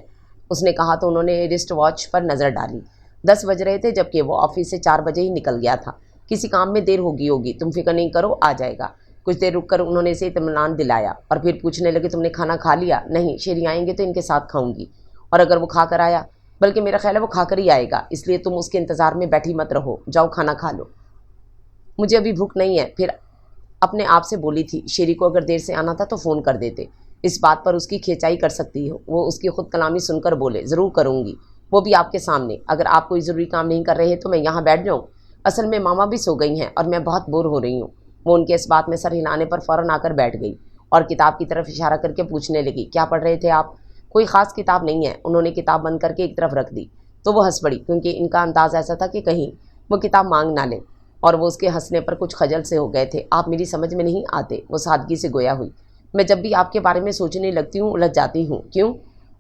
اس نے کہا تو انہوں نے رسٹ واچ پر نظر ڈالی۔ 10 بج رہے تھے جبکہ وہ آفس سے 4 بجے ہی نکل گیا تھا۔ کسی کام میں دیر ہوگی، تم فکر نہیں کرو، آ جائے گا۔ کچھ دیر رک کر انہوں نے اسے اطمینان دلایا اور پھر پوچھنے لگے، تم نے کھانا کھا لیا؟ نہیں، شیری آئیں گے تو ان کے ساتھ کھاؤں گی، اور اگر وہ کھا کر آیا، بلکہ میرا خیال ہے وہ کھا کر ہی آئے گا، اس لیے تم اس کے انتظار میں بیٹھی مت رہو، جاؤ کھانا کھا لو۔ مجھے ابھی بھوک نہیں ہے، پھر اپنے آپ سے بولی تھی، شیری کو اگر دیر سے آنا تھا تو فون کر دیتے، اس بات پر اس کی کھینچائی کر سکتی ہو۔ وہ اس کی خود کلامی سن کر بولے، ضرور کروں گی، وہ بھی آپ کے سامنے۔ اگر آپ کوئی ضروری کام نہیں کر رہے تو میں یہاں بیٹھ جاؤں؟ اصل میں ماما بھی سو گئی ہیں اور میں بہت بور ہو رہی ہوں۔ وہ ان کے اس بات میں سر ہلانے پر فوراً آ کر بیٹھ گئی اور کتاب کی طرف اشارہ کر کے پوچھنے لگی، کیا پڑھ رہے تھے آپ؟ کوئی خاص کتاب نہیں ہے، انہوں نے کتاب بند کر کے ایک طرف رکھ دی تو وہ ہنس پڑی، کیونکہ ان کا انداز ایسا تھا کہ کہیں وہ کتاب مانگ نہ لے، اور وہ اس کے ہنسنے پر کچھ خجل سے ہو گئے تھے۔ آپ میری سمجھ میں نہیں آتے، وہ سادگی سے گویا ہوئی، میں جب بھی آپ کے بارے میں سوچنے لگتی ہوں الجھ جاتی ہوں۔ کیوں؟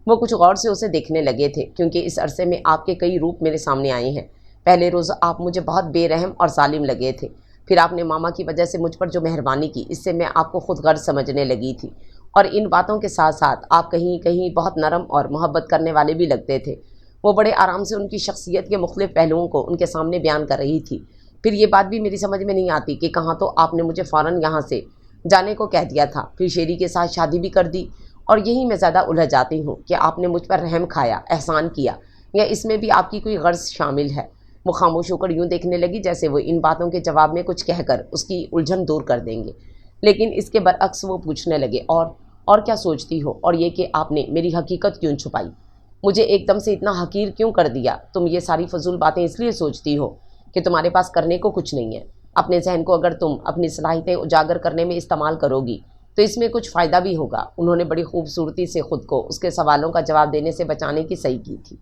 وہ کچھ غور سے اسے دیکھنے لگے تھے، کیونکہ اس عرصے میں آپ کے کئی روپ میرے سامنے آئے ہیں۔ پہلے روز آپ مجھے بہت بے رحم اور ظالم لگے تھے، پھر آپ نے ماما کی وجہ سے مجھ پر جو مہربانی کی، اس سے میں آپ کو خود غرض سمجھنے لگی تھی، اور ان باتوں کے ساتھ ساتھ آپ کہیں کہیں بہت نرم اور محبت کرنے والے بھی لگتے تھے۔ وہ بڑے آرام سے ان کی شخصیت کے مختلف پہلوؤں کو ان کے سامنے بیان کر رہی تھی۔ پھر یہ بات بھی میری سمجھ میں نہیں آتی کہ کہاں تو آپ نے مجھے فوراً یہاں سے جانے کو کہہ دیا تھا، پھر شیری کے ساتھ شادی بھی کر دی، اور یہی میں زیادہ الجھ جاتی ہوں کہ آپ نے مجھ پر رحم کھایا، احسان کیا، یا اس میں بھی آپ کی کوئی غرض شامل ہے۔ وہ خاموش ہو کر یوں دیکھنے لگی جیسے وہ ان باتوں کے جواب میں کچھ کہہ کر اس کی الجھن دور کر دیں گے، لیکن اس کے برعکس وہ پوچھنے لگے، اور کیا سوچتی ہو، اور یہ کہ آپ نے میری حقیقت کیوں چھپائی، مجھے ایک دم سے اتنا حقیر کیوں کر دیا؟ تم یہ ساری فضول باتیں اس لیے سوچتی ہو کہ تمہارے پاس کرنے کو کچھ نہیں ہے۔ اپنے ذہن کو اگر تم اپنی صلاحیتیں اجاگر کرنے میں استعمال کرو گی تو اس میں کچھ فائدہ بھی ہوگا۔ انہوں نے بڑی خوبصورتی سے خود کو اس کے سوالوں کا جواب دینے سے بچانے کی صحیح کی تھی۔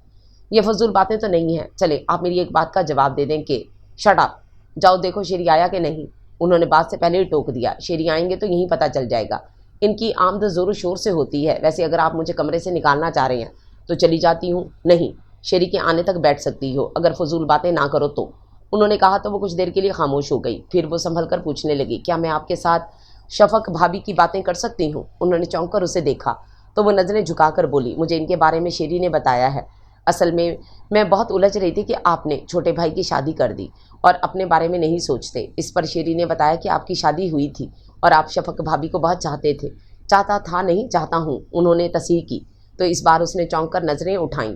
یہ فضول باتیں تو نہیں ہیں، چلے آپ میری ایک بات کا جواب دے دیں کہ شٹ اپ، جاؤ دیکھو شیری آیا کہ نہیں۔ انہوں نے بات سے پہلے ہی ٹوک دیا، شیری آئیں گے تو یہیں پتہ چل جائے گا، ان کی آمد زور و شور سے ہوتی ہے۔ ویسے اگر آپ مجھے کمرے سے نکالنا چاہ رہے ہیں تو چلی جاتی ہوں، نہیں شیری کے آنے تک بیٹھ سکتی ہو اگر فضول باتیں نہ کرو تو۔ انہوں نے کہا تو وہ کچھ دیر کے لیے خاموش ہو گئی، پھر وہ سنبھل کر پوچھنے لگی، کیا میں آپ کے ساتھ شفق بھابھی کی باتیں کر سکتی ہوں؟ انہوں نے چونک کر اسے دیکھا تو وہ نظریں جھکا کر بولی، مجھے ان کے بارے میں شیری نے بتایا ہے، اصل میں بہت الجھ رہی تھی کہ آپ نے چھوٹے بھائی کی شادی کر دی اور اپنے بارے میں نہیں سوچتے۔ اس پر شیری نے بتایا کہ آپ کی شادی ہوئی تھی اور آپ شفق بھابھی کو بہت چاہتے تھے۔ چاہتا تھا نہیں، چاہتا ہوں، انہوں نے تصحیح کی تو اس بار اس نے چونک کر نظریں اٹھائیں۔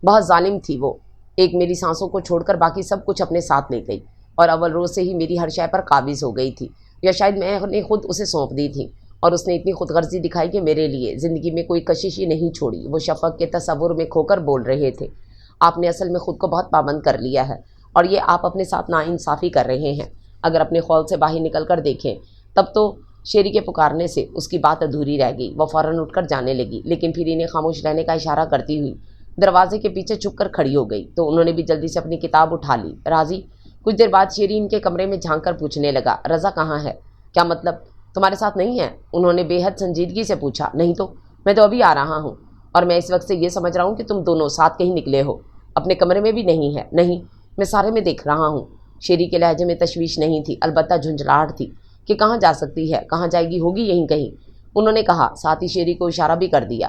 بہت ظالم تھی وہ، ایک میری سانسوں کو چھوڑ کر باقی سب کچھ اپنے ساتھ لے گئی، اور اول روز سے ہی میری ہر شے پر قابض ہو گئی تھی، یا شاید میں نے خود اسے سونپ دی تھی، اور اس نے اتنی خود غرضی دکھائی کہ میرے لیے زندگی میں کوئی کشش ہی نہیں چھوڑی۔ وہ شفق کے تصور میں کھو کر بول رہے تھے، آپ نے اصل میں خود کو بہت پابند کر لیا ہے، اور یہ آپ اپنے ساتھ ناانصافی کر رہے ہیں۔ اگر اپنے خول سے باہر نکل کر دیکھیں تب تو شیری کے پکارنے سے اس کی بات ادھوری رہ گئی۔ وہ فوراً اٹھ کر جانے لگی، لیکن پھر انہیں خاموش رہنے کا اشارہ کرتی ہوئی دروازے کے پیچھے چھپ کر کھڑی ہو گئی تو انہوں نے بھی جلدی سے اپنی کتاب اٹھا لی۔ راضی؟ کچھ دیر بعد شیری ان کے کمرے میں جھانک کر پوچھنے لگا، رضا کہاں ہے؟ کیا مطلب، تمہارے ساتھ نہیں ہے؟ انہوں نے بے حد سنجیدگی سے پوچھا۔ نہیں تو، میں تو ابھی آ رہا ہوں، اور میں اس وقت سے یہ سمجھ رہا ہوں کہ تم دونوں ساتھ کہیں نکلے ہو، اپنے کمرے میں بھی نہیں ہے۔ نہیں، میں سارے میں دیکھ رہا ہوں۔ شیری کے لہجے میں تشویش نہیں تھی، البتہ جھنجھلاہٹ تھی کہ کہاں جا سکتی ہے، کہاں جائے گی، ہوگی یہیں کہیں۔ انہوں نے کہا، ساتھ ہی شیری کو اشارہ بھی کر دیا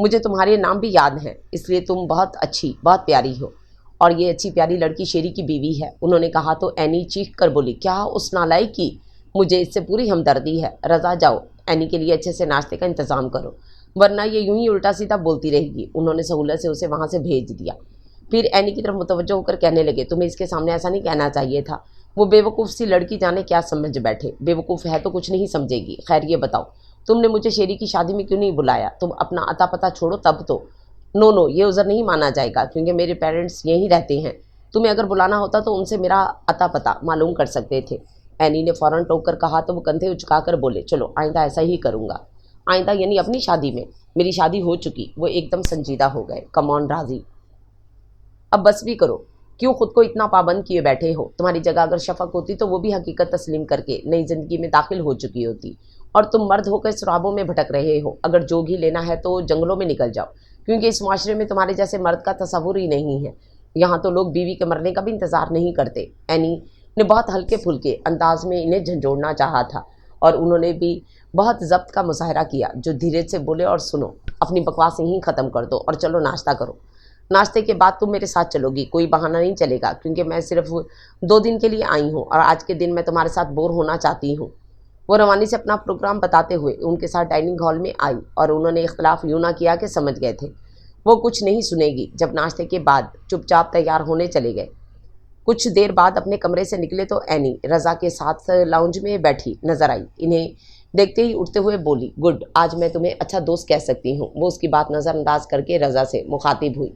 مجھے تمہارے نام بھی یاد ہیں، اس لیے تم بہت اچھی، بہت پیاری ہو، اور یہ اچھی پیاری لڑکی شیری کی بیوی ہے۔ انہوں نے کہا تو اینی چیخ کر بولی، کیا اس نالائق کی؟ مجھے اس سے پوری ہمدردی ہے۔ رضا جاؤ، اینی کے لیے اچھے سے ناشتے کا انتظام کرو، ورنہ یہ یوں ہی الٹا سیدھا بولتی رہے گی۔ انہوں نے سہولت سے اسے وہاں سے بھیج دیا، پھر اینی کی طرف متوجہ ہو کر کہنے لگے، تمہیں اس کے سامنے ایسا نہیں کہنا چاہیے تھا، وہ بے وقوف سی لڑکی جانے کیا سمجھ بیٹھے۔ بے وقوف ہے تو کچھ نہیں سمجھے گی۔ خیر یہ بتاؤ، تم نے مجھے شیری کی شادی میں کیوں نہیں بلایا؟ تم اپنا عطا پتہ چھوڑو تب تو۔ نو، یہ عذر نہیں مانا جائے گا، کیونکہ میرے پیرنٹس یہیں رہتے ہیں۔ تمہیں اگر بلانا ہوتا تو ان سے میرا عطا پتہ معلوم کر سکتے تھے۔ اینی نے فوراً ٹوک کر کہا تو وہ کندھے اچکا کر بولے، چلو آئندہ ایسا ہی کروں گا۔ آئندہ یعنی اپنی شادی میں؟ میری شادی ہو چکی۔ وہ ایک دم سنجیدہ ہو گئے۔ کم آن راضی، اب بس بھی کرو، کیوں خود کو اتنا پابند کیے بیٹھے ہو؟ تمہاری جگہ اگر شفق ہوتی تو وہ بھی حقیقت تسلیم کر کے نئی زندگی میں داخل ہو چکی ہوتی، اور تم مرد ہو کر سرابوں میں بھٹک رہے ہو۔ اگر جوگ ہی لینا ہے تو جنگلوں میں نکل جاؤ، کیونکہ اس معاشرے میں تمہارے جیسے مرد کا تصور ہی نہیں ہے۔ یہاں تو لوگ بیوی کے مرنے کا بھی انتظار نہیں کرتے۔ اینی نے بہت ہلکے پھلکے انداز میں انہیں جھنجھوڑنا چاہا تھا، اور انہوں نے بھی بہت ضبط کا مظاہرہ کیا، جو دھیرے سے بولے، اور سنو، اپنی بکواس یہیں ختم کر دو اور چلو ناشتہ کرو۔ ناشتے کے بعد تم میرے ساتھ چلو گی، کوئی بہانہ نہیں چلے گا، کیونکہ میں صرف 2 دن کے لیے آئی ہوں، اور آج کے دن میں تمہارے ساتھ بور ہونا چاہتی ہوں۔ وہ روانی سے اپنا پروگرام بتاتے ہوئے ان کے ساتھ ڈائننگ ہال میں آئی، اور انہوں نے اختلاف یوں نہ کیا کہ سمجھ گئے تھے وہ کچھ نہیں سنے گی۔ جب ناشتے کے بعد چپ چاپ تیار ہونے چلے گئے، کچھ دیر بعد اپنے کمرے سے نکلے تو اینی رضا کے ساتھ لاؤنج میں بیٹھی نظر آئی۔ انہیں دیکھتے ہی اٹھتے ہوئے بولی، گڈ، آج میں تمہیں اچھا دوست کہہ سکتی ہوں۔ وہ اس کی بات نظر انداز کر کے رضا سے مخاطب ہوئی،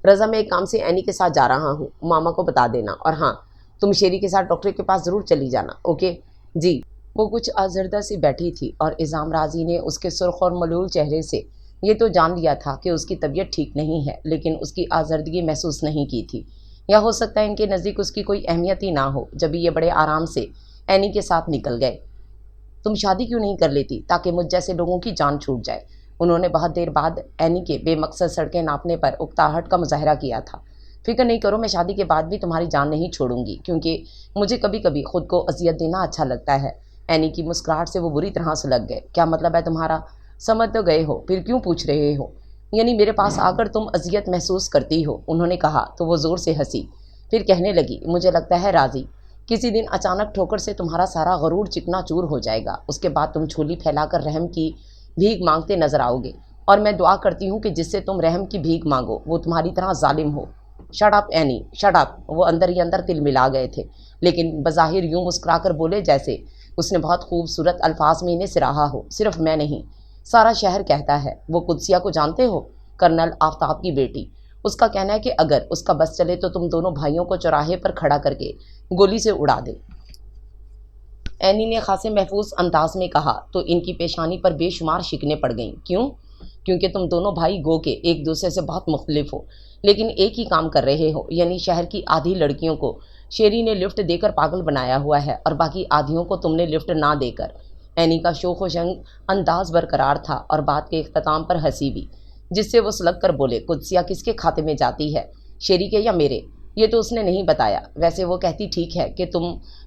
رضا میں ایک کام سے اینی کے ساتھ جا رہا ہوں، ماما کو بتا دینا، اور ہاں، تم شیری کے ساتھ ڈاکٹر کے پاس ضرور چلی جانا، اوکے؟ جی۔ وہ کچھ آزردہ سی بیٹھی تھی، اور اعظام راضی نے اس کے سرخ اور ملول چہرے سے یہ تو جان لیا تھا کہ اس کی طبیعت ٹھیک نہیں ہے، لیکن اس کی آزردگی محسوس نہیں کی تھی، یا ہو سکتا ہے ان کے نزدیک اس کی کوئی اہمیت ہی نہ ہو۔ جبھی یہ بڑے آرام سے اینی کے ساتھ نکل گئے۔ تم شادی کیوں نہیں کر لیتی تاکہ مجھ جیسے لوگوں کی جان چھوٹ جائے؟ انہوں نے بہت دیر بعد اینی کے بے مقصد سڑکیں ناپنے پر اکتاہٹ کا مظاہرہ کیا تھا۔ فکر نہیں کرو، میں شادی کے بعد بھی تمہاری جان نہیں چھوڑوں گی، کیونکہ مجھے کبھی کبھی خود کو اذیت دینا اچھا لگتا ہے۔ اینی کی مسکراہٹ سے وہ بری طرح سے لگ گئے۔ کیا مطلب ہے تمہارا؟ سمجھ تو گئے ہو، پھر کیوں پوچھ رہے ہو؟ یعنی میرے پاس آ کر تم اذیت محسوس کرتی ہو، انہوں نے کہا تو وہ زور سے ہنسی، پھر کہنے لگی، مجھے لگتا ہے راضی، کسی دن اچانک ٹھوکر سے تمہارا سارا غرور چکنا چور ہو جائے گا، اس کے بعد تم جھولی پھیلا کر رحم کی بھیک مانگتے نظر آؤ گے، اور میں دعا کرتی ہوں کہ جس سے تم رحم کی بھیک مانگو وہ تمہاری طرح ظالم ہو۔ Shut up Annie, shut up. وہ اندر ہی اندر تل ملا گئے تھے، لیکن بظاہر یوں مسکرا کر بولے جیسے اس نے بہت خوبصورت الفاظ میں انہیں سراہا ہو۔ صرف میں نہیں، سارا شہر کہتا ہے۔ وہ قدسیہ کو جانتے ہو؟ کرنل آفتاب کی بیٹی۔ اس کا کہنا ہے کہ اگر اس کا بس چلے تو تم دونوں بھائیوں کو چوراہے پر کھڑا کر کے گولی سے اڑا دے۔ اینی نے خاصے محفوظ انداز میں کہا تو ان کی پیشانی پر بے شمار شکنیں پڑ گئیں۔ کیوں؟ کیونکہ تم دونوں بھائی گو کے ایک دوسرے سے بہت مختلف ہو، لیکن ایک ہی کام کر رہے ہو، یعنی شہر کی آدھی لڑکیوں کو شیری نے لفٹ دے کر پاگل بنایا ہوا ہے، اور باقی آدھیوں کو تم نے لفٹ نہ دے کر۔ اینی کا شوخ و شنگ انداز برقرار تھا، اور بات کے اختتام پر ہنسی بھی، جس سے وہ سلگ کر بولے، قدسیہ کس کے کھاتے میں جاتی ہے، شیری کے یا میرے؟ یہ تو اس نے نہیں بتایا۔ ویسے وہ کہتی ٹھیک ہے کہ تم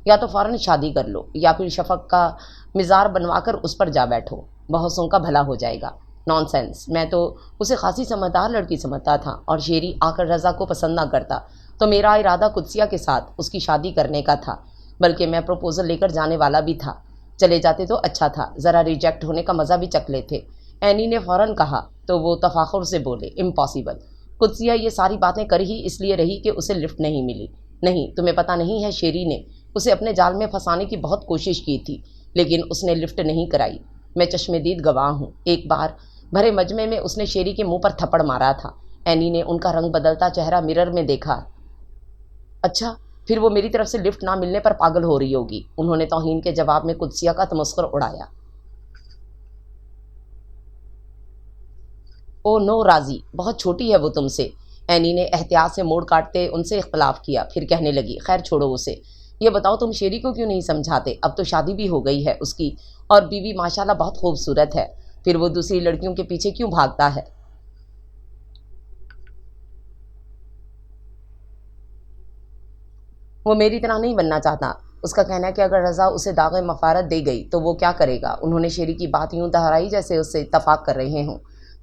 یا تو فوراً شادی کر لو، یا پھر شفق کا مزار بنوا کر اس پر جا بیٹھو، بہتوں کا بھلا ہو جائے گا۔ نان سینس، میں تو اسے خاصی سمجھدار لڑکی سمجھتا تھا، اور شیری آ کر رضا کو پسند نہ کرتا تو میرا ارادہ قدسیہ کے ساتھ اس کی شادی کرنے کا تھا، بلکہ میں پروپوزل لے کر جانے والا بھی تھا۔ چلے جاتے تو اچھا تھا، ذرا ریجیکٹ ہونے کا مزہ بھی چکھ لیتے۔ اینی نے فوراً کہا تو وہ تفاخر سے بولے، امپاسبل۔ قدسیہ یہ ساری باتیں کر ہی اس لیے رہی کہ اسے لفٹ نہیں ملی۔ نہیں، تمہیں پتہ نہیں ہے، شیری نے اسے اپنے جال میں پھنسانے کی بہت کوشش کی تھی، لیکن اس نے لفٹ نہیں کرائی۔ میں چشم دید گواہ ہوں، ایک بار بھرے مجمع میں اس نے شیری کے منہ پر تھپڑ مارا تھا۔ اینی نے ان کا رنگ بدلتا چہرہ مرر میں دیکھا۔ اچھا، پھر وہ میری طرف سے لفٹ نہ ملنے پر پاگل ہو رہی ہوگی، انہوں نے توہین کے جواب میں قدسیہ کا تمسخر اڑایا۔ او نو راضی، بہت چھوٹی ہے وہ تم سے۔ اینی نے احتیاط سے موڑ کاٹتے ان سے اختلاف کیا، پھر کہنے لگی، خیر چھوڑو اسے، یہ بتاؤ تم شیری کو کیوں نہیں سمجھاتے؟ اب تو شادی بھی ہو گئی ہے اس کی، اور بیوی ماشاءاللہ بہت خوبصورت ہے، پھر وہ دوسری لڑکیوں کے پیچھے کیوں بھاگتا ہے؟ وہ میری طرح نہیں بننا چاہتا۔ اس کا کہنا ہے کہ اگر رضا اسے داغ مفارت دے گئی تو وہ کیا کرے گا؟ انہوں نے شیری کی بات یوں دہرائی جیسے اس سے اتفاق کر رہے ہوں۔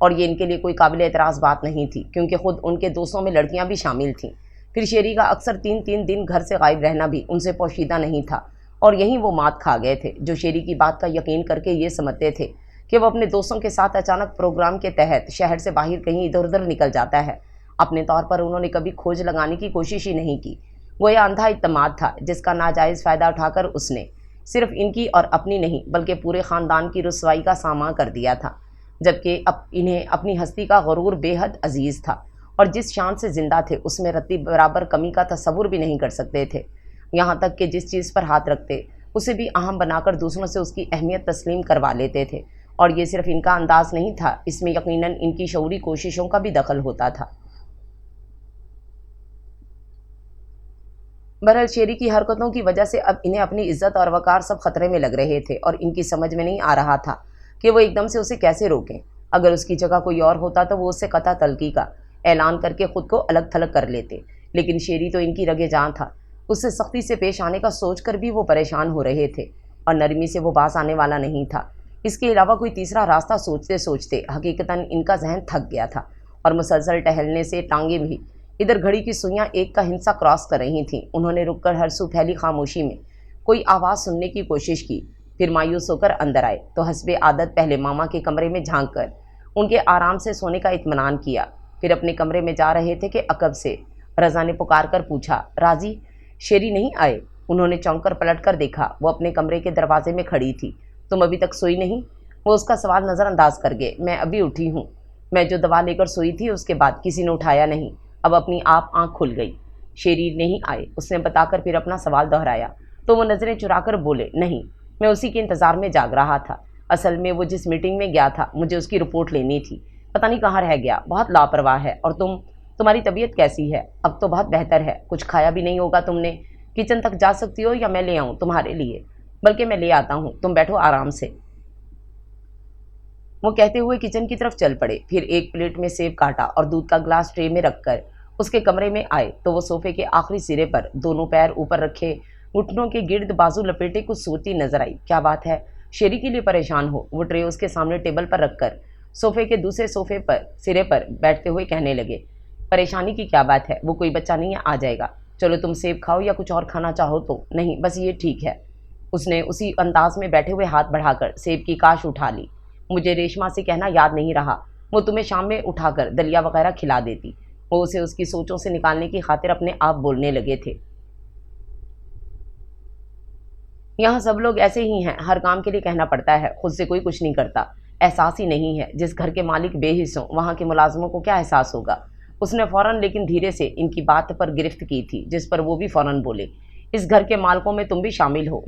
اور یہ ان کے لیے کوئی قابل اعتراض بات نہیں تھی کیونکہ خود ان کے دوستوں میں لڑکیاں بھی شامل تھیں۔ پھر شیری کا اکثر 3 دن گھر سے غائب رہنا بھی ان سے پوشیدہ نہیں تھا، اور یہیں وہ مات کھا گئے تھے جو شیری کی بات کا یقین کر کے یہ سمجھتے تھے کہ وہ اپنے دوستوں کے ساتھ اچانک پروگرام کے تحت شہر سے باہر کہیں ادھر ادھر نکل جاتا ہے۔ اپنے طور پر انہوں نے کبھی کھوج لگانے کی کوشش ہی نہیں کی۔ وہ یہ اندھا اعتماد تھا جس کا ناجائز فائدہ اٹھا کر اس نے صرف ان کی اور اپنی نہیں بلکہ پورے خاندان کی رسوائی کا سامنا کر دیا تھا، جبکہ اب انہیں اپنی ہستی کا غرور بے حد عزیز تھا، اور جس شان سے زندہ تھے اس میں رتی برابر کمی کا تصور بھی نہیں کر سکتے تھے۔ یہاں تک کہ جس چیز پر ہاتھ رکھتے اسے بھی اہم بنا کر دوسروں سے اس کی اہمیت تسلیم کروا لیتے تھے، اور یہ صرف ان کا انداز نہیں تھا، اس میں یقیناً ان کی شعوری کوششوں کا بھی دخل ہوتا تھا۔ بہرحال شیری کی حرکتوں کی وجہ سے اب انہیں اپنی عزت اور وقار سب خطرے میں لگ رہے تھے، اور ان کی سمجھ میں نہیں آ رہا تھا کہ وہ ایک دم سے اسے کیسے روکیں۔ اگر اس کی جگہ کوئی اور ہوتا تو وہ اس سے قطع تلقی کا اعلان کر کے خود کو الگ تھلگ کر لیتے، لیکن شیری تو ان کی رگے جان تھا۔ اس سے سختی سے پیش آنے کا سوچ کر بھی وہ پریشان ہو رہے تھے، اور نرمی سے وہ باز آنے والا نہیں تھا۔ اس کے علاوہ کوئی تیسرا راستہ سوچتے سوچتے حقیقتاً ان کا ذہن تھک گیا تھا، اور مسلسل ٹہلنے سے ٹانگیں بھی ادھر گھڑی کی سوئیاں ایک کا ہنسا کراس کر رہی تھیں۔ انہوں نے رک کر ہر سو پھیلی خاموشی میں کوئی آواز سننے کی کوشش کی، پھر مایوس ہو کر اندر آئے تو حسب عادت پہلے ماما کے کمرے میں جھانک کر ان کے آرام سے سونے کا اطمینان کیا، پھر اپنے کمرے میں جا رہے تھے کہ عقب سے رضا نے پکار کر پوچھا، راضی شیری نہیں آئے؟ انہوں نے چونک کر پلٹ کر دیکھا، وہ اپنے کمرے کے دروازے میں کھڑی تھی۔ تم ابھی تک سوئی نہیں؟ وہ اس کا سوال نظر انداز کر گئے۔ میں ابھی اٹھی ہوں، میں جو دوا لے کر سوئی تھی اس کے بعد کسی نے اٹھایا نہیں، اب اپنی آپ آنکھ کھل گئی۔ شیری نہیں آئے، اس نے بتا کر پھر اپنا سوال دہرایا، تو وہ نظریں چرا کر بولے، نہیں، میں اسی کے انتظار میں جاگ رہا تھا۔ اصل میں وہ جس میٹنگ میں گیا تھا مجھے اس کی رپورٹ لینی تھی، پتہ نہیں کہاں رہ گیا، بہت لاپرواہ ہے۔ اور تمہاری طبیعت کیسی ہے؟ اب تو بہت بہتر ہے، کچھ کھایا بھی نہیں ہوگا تم نے۔ کچن تک جا سکتی ہو یا میں لے آؤں تمہارے لیے؟ بلکہ میں لے آتا ہوں، تم بیٹھو آرام سے۔ وہ کہتے ہوئے کچن کی طرف چل پڑے، پھر ایک پلیٹ میں سیب کاٹا اور دودھ کا گلاس ٹرے میں رکھ کر اس کے کمرے میں آئے تو وہ صوفے کے آخری سرے پر دونوں پیر اوپر رکھے گھٹنوں کے گرد بازو لپیٹے کچھ سوتی نظر آئی۔ کیا بات ہے؟ شیری کے لیے پریشان ہو؟ وہ ٹرے اس کے سامنے ٹیبل پر رکھ کر صوفے کے دوسرے صوفے پر سرے پر بیٹھتے ہوئے کہنے لگے، پریشانی کی کیا بات ہے؟ وہ کوئی بچہ نہیں ہے، آ جائے گا۔ چلو تم سیب کھاؤ یا کچھ اور کھانا چاہو تو؟ نہیں، بس یہ ٹھیک ہے۔ اس نے اسی انداز میں بیٹھے ہوئے ہاتھ بڑھا کر سیب کی کاش اٹھا لی۔ مجھے ریشما سے کہنا یاد نہیں رہا، وہ تمہیں شام میں اٹھا کر دلیا وغیرہ کھلا دیتی۔ وہ اسے اس کی سوچوں سے نکالنے کی خاطر اپنے آپ بولنے لگے تھے۔ یہاں سب لوگ ایسے ہی ہیں، ہر کام کے لیے کہنا پڑتا ہے، خود سے کوئی کچھ نہیں کرتا، احساس ہی نہیں ہے۔ جس گھر کے مالک بے حس ہوں وہاں کے ملازموں کو کیا احساس ہوگا؟ اس نے فوراً لیکن دھیرے سے ان کی بات پر گرفت کی تھی، جس پر وہ بھی فوراً بولے، اس گھر کے مالکوں میں تم بھی شامل ہو؟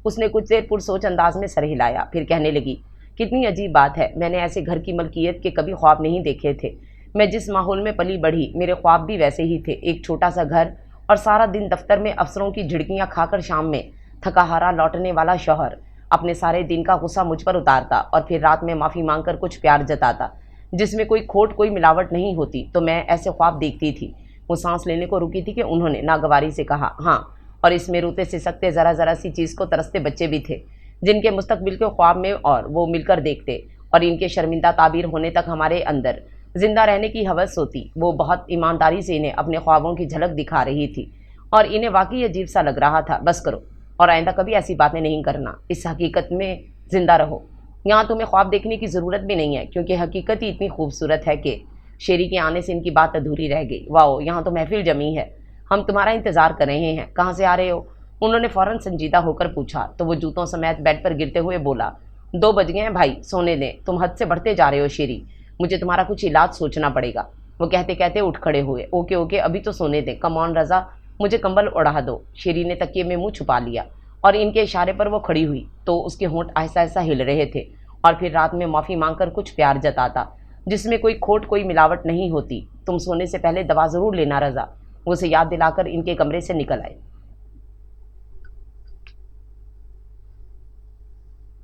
اس نے کچھ دیر پرسوچ انداز میں سر ہلایا، پھر کہنے لگی، کتنی عجیب بات ہے، میں نے ایسے گھر کی ملکیت کے کبھی خواب نہیں دیکھے تھے۔ میں جس ماحول میں پلی بڑھی میرے خواب بھی ویسے ہی تھے، ایک چھوٹا سا گھر اور سارا دن دفتر میں افسروں کی جھڑکیاں کھا کر شام میں تھکا ہارا لوٹنے والا شوہر اپنے سارے دن کا غصہ مجھ پر اتارتا اور پھر رات میں معافی مانگ کر کچھ پیار جتاتا جس میں کوئی کھوٹ کوئی ملاوٹ نہیں ہوتی، تو میں ایسے خواب دیکھتی تھی۔ وہ سانس لینے کو رکی تھی کہ انہوں نے ناگواری سے کہا، ہاں، اور اس میں روتے سسکتے ذرا ذرا سی چیز کو ترستے بچے بھی تھے جن کے مستقبل کے خواب میں اور وہ مل کر دیکھتے، اور ان کے شرمندہ تعبیر ہونے تک ہمارے اندر زندہ رہنے کی ہوس ہوتی۔ وہ بہت ایمانداری سے انہیں اپنے خوابوں کی جھلک دکھا رہی تھی اور انہیں واقعی عجیب سا لگ رہا تھا۔ بس کرو اور آئندہ کبھی ایسی باتیں نہیں کرنا، اس حقیقت میں زندہ رہو۔ یہاں تمہیں خواب دیکھنے کی ضرورت بھی نہیں ہے کیونکہ حقیقت ہی اتنی خوبصورت ہے کہ شیری کے آنے سے ان کی بات ادھوری رہ گئی۔ واؤ، یہاں تو محفل جمی ہے، ہم تمہارا انتظار کر رہے ہیں، کہاں سے آ رہے ہو؟ انہوں نے فوراً سنجیدہ ہو کر پوچھا تو وہ جوتوں سمیت بیڈ پر گرتے ہوئے بولا، 2 بج گئے ہیں بھائی، سونے دیں، تم حد سے بڑھتے جا رہے ہو شیری، مجھے تمہارا کچھ علاج سوچنا پڑے گا۔ وہ کہتے کہتے اٹھ کھڑے ہوئے، اوکے اوکے، ابھی تو سونے دیں، کم آن رضا، مجھے کمبل اڑا دو۔ شیری نے تکیے میں منہ چھپا لیا اور ان کے اشارے پر وہ کھڑی ہوئی تو اس کے ہونٹ آہستہ آہستہ ہل رہے تھے، اور پھر رات میں معافی مانگ کر کچھ پیار جتاتا جس میں کوئی کھوٹ کوئی ملاوٹ نہیں ہوتی۔ تم سونے سے پہلے دوا ضرور لینا رضا، وہ اسے یاد دلا کر ان کے کمرے سے نکل آئے۔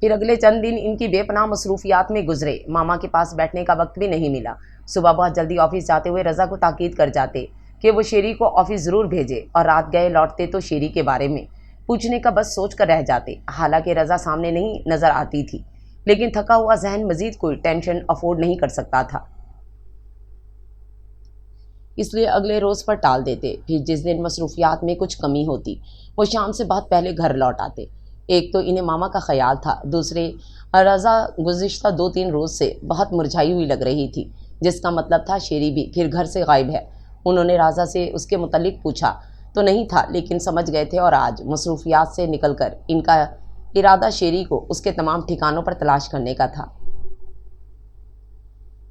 پھر اگلے چند دن ان کی بے پناہ مصروفیات میں گزرے، ماما کے پاس بیٹھنے کا وقت بھی نہیں ملا۔ صبح بہت جلدی آفس جاتے ہوئے رضا کو تاکید کر جاتے کہ وہ شیری کو آفس ضرور بھیجے، اور رات گئے لوٹتے تو شیری کے بارے میں پوچھنے کا بس سوچ کر رہ جاتے۔ حالانکہ رضا سامنے نہیں نظر آتی تھی لیکن تھکا ہوا ذہن مزید کوئی ٹینشن افورڈ نہیں کر سکتا تھا، اس لیے اگلے روز پر ٹال دیتے۔ پھر جس دن مصروفیات میں کچھ کمی ہوتی وہ شام سے بہت پہلے گھر لوٹ آتے۔ ایک تو انہیں ماما کا خیال تھا، دوسرے رضا گزشتہ 2-3 روز سے بہت مرجھائی ہوئی لگ رہی تھی، جس کا مطلب تھا شیری بھی پھر گھر سے غائب ہے۔ انہوں نے رضا سے اس کے متعلق پوچھا تو نہیں تھا، لیکن سمجھ گئے تھے، اور آج مصروفیات سے نکل کر ان کا ارادہ شیری کو اس کے تمام ٹھکانوں پر تلاش کرنے کا تھا۔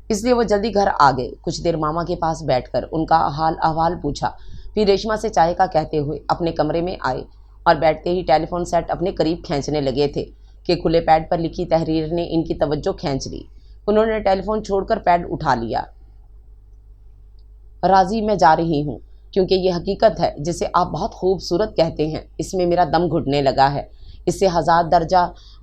اس لیے وہ جلدی گھر آ گئے۔ کچھ دیر ماما کے پاس بیٹھ کر ان کا حال احوال پوچھا، پھر ریشما سے چائے کا کہتے ہوئے اپنے کمرے میں آئے اور بیٹھتے ہی ٹیلی فون سیٹ اپنے قریب کھینچنے لگے تھے کہ کھلے پیڈ پر لکھی تحریر نے ان کی توجہ کھینچ لی۔ انہوں نے ٹیلی فون چھوڑ کر پیڈ اٹھا لیا۔ راضی، میں جا رہی ہوں، کیونکہ یہ حقیقت ہے جسے آپ بہت خوبصورت کہتے ہیں، اس میں میرا دم گھٹنے لگا ہے۔ اس سے 1000 درجہ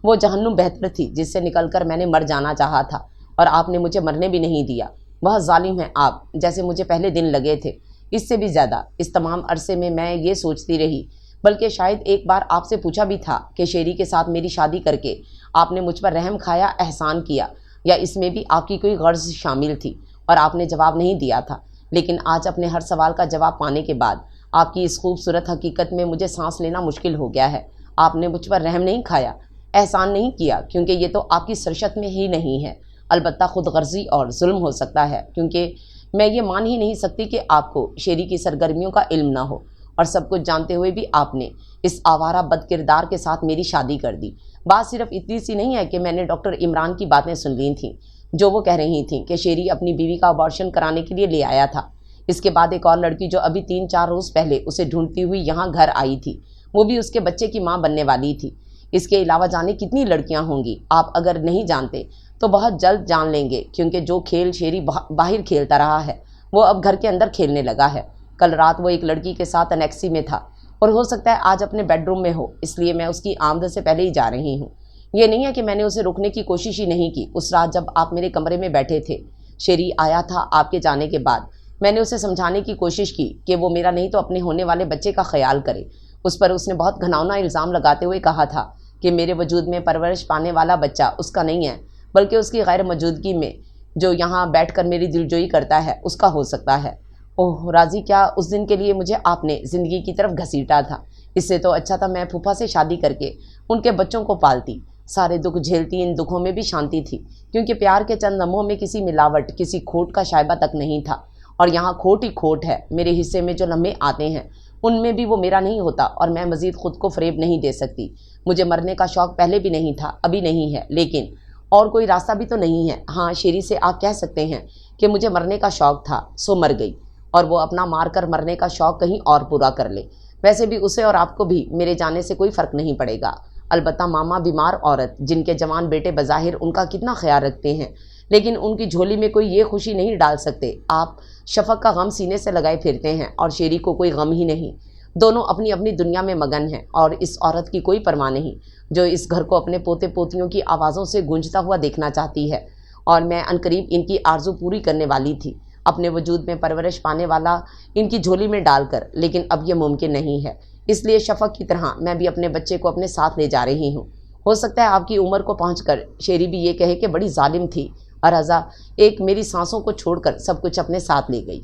وہ جہنم بہتر تھی جس سے نکل کر میں نے مر جانا چاہا تھا، اور آپ نے مجھے مرنے بھی نہیں دیا۔ بہت ظالم ہیں آپ، جیسے مجھے پہلے دن لگے تھے، اس سے بھی زیادہ۔ اس تمام عرصے میں میں یہ سوچتی رہی، بلکہ شاید ایک بار آپ سے پوچھا بھی تھا کہ شیری کے ساتھ میری شادی کر کے آپ نے مجھ پر رحم کھایا، احسان کیا، یا اس میں بھی آپ کی کوئی غرض شامل تھی، اور آپ نے جواب نہیں دیا تھا۔ لیکن آج اپنے ہر سوال کا جواب پانے کے بعد آپ کی اس خوبصورت حقیقت میں مجھے سانس لینا مشکل ہو گیا ہے۔ آپ نے مجھ پر رحم نہیں کھایا، احسان نہیں کیا، کیونکہ یہ تو آپ کی سرشت میں ہی نہیں ہے۔ البتہ خود غرضی اور ظلم ہو سکتا ہے، کیونکہ میں یہ مان ہی نہیں سکتی کہ آپ کو شیری کی سرگرمیوں کا علم نہ ہو، اور سب کچھ جانتے ہوئے بھی آپ نے اس آوارہ بد کردار کے ساتھ میری شادی کر دی۔ بات صرف اتنی سی نہیں ہے کہ میں نے ڈاکٹر عمران کی باتیں سن لی تھیں، جو وہ کہہ رہی تھیں کہ شیری اپنی بیوی کا ابارشن کرانے کے لیے لے آیا تھا۔ اس کے بعد ایک اور لڑکی جو ابھی 3-4 روز پہلے اسے ڈھونڈتی ہوئی یہاں گھر آئی تھی، وہ بھی اس کے بچے کی ماں بننے والی تھی۔ اس کے علاوہ جانے کتنی لڑکیاں ہوں گی، آپ اگر نہیں جانتے تو بہت جلد جان لیں گے، کیونکہ جو کھیل شیری باہر کھیلتا رہا ہے وہ اب گھر کے اندر کھیلنے لگا ہے۔ کل رات وہ ایک لڑکی کے ساتھ انیکسی میں تھا، اور ہو سکتا ہے آج اپنے بیڈ روم میں ہو، اس لیے میں اس کی آمد سے پہلے ہی جا رہی ہوں۔ یہ نہیں ہے کہ میں نے اسے روکنے کی کوشش ہی نہیں کی۔ اس رات جب آپ میرے کمرے میں بیٹھے تھے، شیری آیا تھا آپ کے جانے کے بعد، میں نے اسے سمجھانے کی کوشش کی کہ وہ میرا نہیں تو اپنے ہونے والے بچے کا خیال کرے۔ اس پر اس نے بہت گھناؤنا الزام لگاتے ہوئے کہا تھا کہ میرے وجود میں پرورش پانے والا بچہ اس کا نہیں ہے، بلکہ اس کی غیر موجودگی میں جو یہاں بیٹھ کر میری دلجوئی کرتا ہے اس کا ہو سکتا ہے۔ اوہ راضی، کیا اس دن کے لیے مجھے آپ نے زندگی کی طرف گھسیٹا تھا؟ اس سے تو اچھا تھا میں پھوپھا سے شادی کر کے ان کے بچوں کو پالتی۔ سارے دکھ جھیلتی، ان دکھوں میں بھی شانتی تھی، کیونکہ پیار کے چند لمحوں میں کسی ملاوٹ، کسی کھوٹ کا شائبہ تک نہیں تھا، اور یہاں کھوٹ ہی کھوٹ ہے۔ میرے حصے میں جو لمحے آتے ہیں ان میں بھی وہ میرا نہیں ہوتا، اور میں مزید خود کو فریب نہیں دے سکتی۔ مجھے مرنے کا شوق پہلے بھی نہیں تھا، ابھی نہیں ہے، لیکن اور کوئی راستہ بھی تو نہیں ہے۔ ہاں، شیری سے آپ کہہ سکتے ہیں کہ مجھے مرنے کا شوق تھا، سو مر گئی، اور وہ اپنا مار کر مرنے کا شوق کہیں اور پورا کر لے۔ ویسے بھی اسے اور آپ کو بھی میرے جانے سے کوئی فرق نہیں پڑے گا۔ البتہ ماما بیمار عورت، جن کے جوان بیٹے بظاہر ان کا کتنا خیال رکھتے ہیں، لیکن ان کی جھولی میں کوئی یہ خوشی نہیں ڈال سکتے۔ آپ شفق کا غم سینے سے لگائے پھرتے ہیں، اور شیری کو کوئی غم ہی نہیں۔ دونوں اپنی اپنی دنیا میں مگن ہیں، اور اس عورت کی کوئی پرواہ نہیں جو اس گھر کو اپنے پوتے پوتیوں کی آوازوں سے گونجتا ہوا دیکھنا چاہتی ہے، اور میں عنقریب ان کی آرزو پوری کرنے والی تھی، اپنے وجود میں پرورش پانے والا ان کی جھولی میں ڈال کر، لیکن اب یہ ممکن نہیں ہے۔ اس لیے شفق کی طرح میں بھی اپنے بچے کو اپنے ساتھ لے جا رہی ہوں۔ ہو سکتا ہے آپ کی عمر کو پہنچ کر شیری بھی یہ کہے کہ بڑی ظالم تھی، اور رضا ایک میری سانسوں کو چھوڑ کر سب کچھ اپنے ساتھ لے گئی۔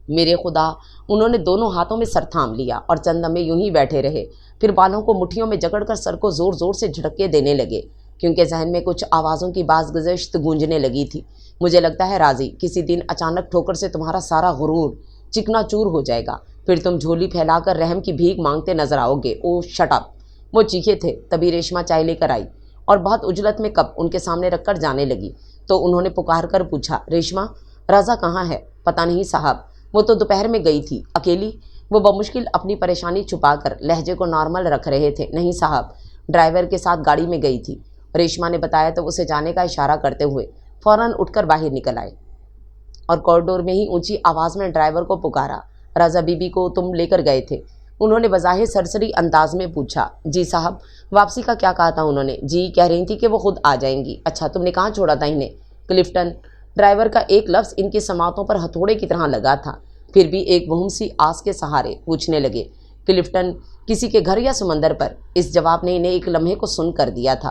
میرے خدا، انہوں نے دونوں ہاتھوں میں سر تھام لیا اور چند لمحے یوں ہی بیٹھے رہے، پھر بالوں کو مٹھیوں میں جکڑ کر سر کو زور زور سے جھٹکے دینے لگے، کیونکہ ذہن میں کچھ آوازوں کی باز گزشت گونجنے لگی تھی۔ مجھے لگتا ہے راضی، کسی دن اچانک ٹھوکر سے تمہارا سارا غرور چکنا چور ہو جائے گا، پھر تم جھولی پھیلا کر رحم کی بھیک مانگتے نظر آؤ گے۔ او شٹ اپ! وہ چیخے تھے، تبھی ریشما چائے لے کر آئی اور بہت عجلت میں کپ ان کے سامنے رکھ کر جانے لگی، تو انہوں نے پکار کر پوچھا، ریشما، رضا کہاں ہے؟ پتہ نہیں صاحب، وہ تو دوپہر میں گئی تھی۔ اکیلی؟ وہ بمشکل اپنی پریشانی چھپا کر لہجے کو نارمل رکھ رہے تھے۔ نہیں صاحب، ڈرائیور کے ساتھ گاڑی میں گئی تھی، ریشما نے بتایا تو اسے جانے کا اشارہ کرتے ہوئے فوراً اٹھ کر باہر نکل آئے اور کوریڈور میں ہی اونچی آواز میں ڈرائیور کو پکارا، رضا بی بی کو تم لے کر گئے تھے؟ انہوں نے بظاہر سرسری انداز میں پوچھا۔ جی صاحب۔ واپسی کا کیا کہا تھا انہوں نے؟ جی کہہ رہی تھی کہ وہ خود آ جائیں گی۔ اچھا، تم نے کہاں چھوڑا تھا انہیں؟ کلفٹن۔ ڈرائیور کا ایک لفظ ان کی سماعتوں پر ہتھوڑے کی طرح لگا تھا، پھر بھی ایک وہم سی آس کے سہارے پوچھنے لگے، کلفٹن کسی کے گھر یا سمندر پر؟ اس جواب نے انہیں ایک لمحے کو سن کر دیا تھا۔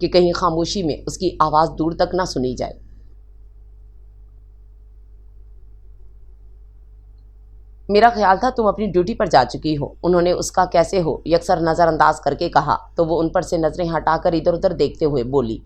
کہ کہیں خاموشی میں اس کی آواز دور تک نہ سنی جائے۔ میرا خیال تھا تم اپنی ڈیوٹی پر جا چکی ہو، انہوں نے اس کا کیسے ہو یکسر نظر انداز کر کے کہا تو وہ ان پر سے نظریں ہٹا کر ادھر ادھر دیکھتے ہوئے بولی،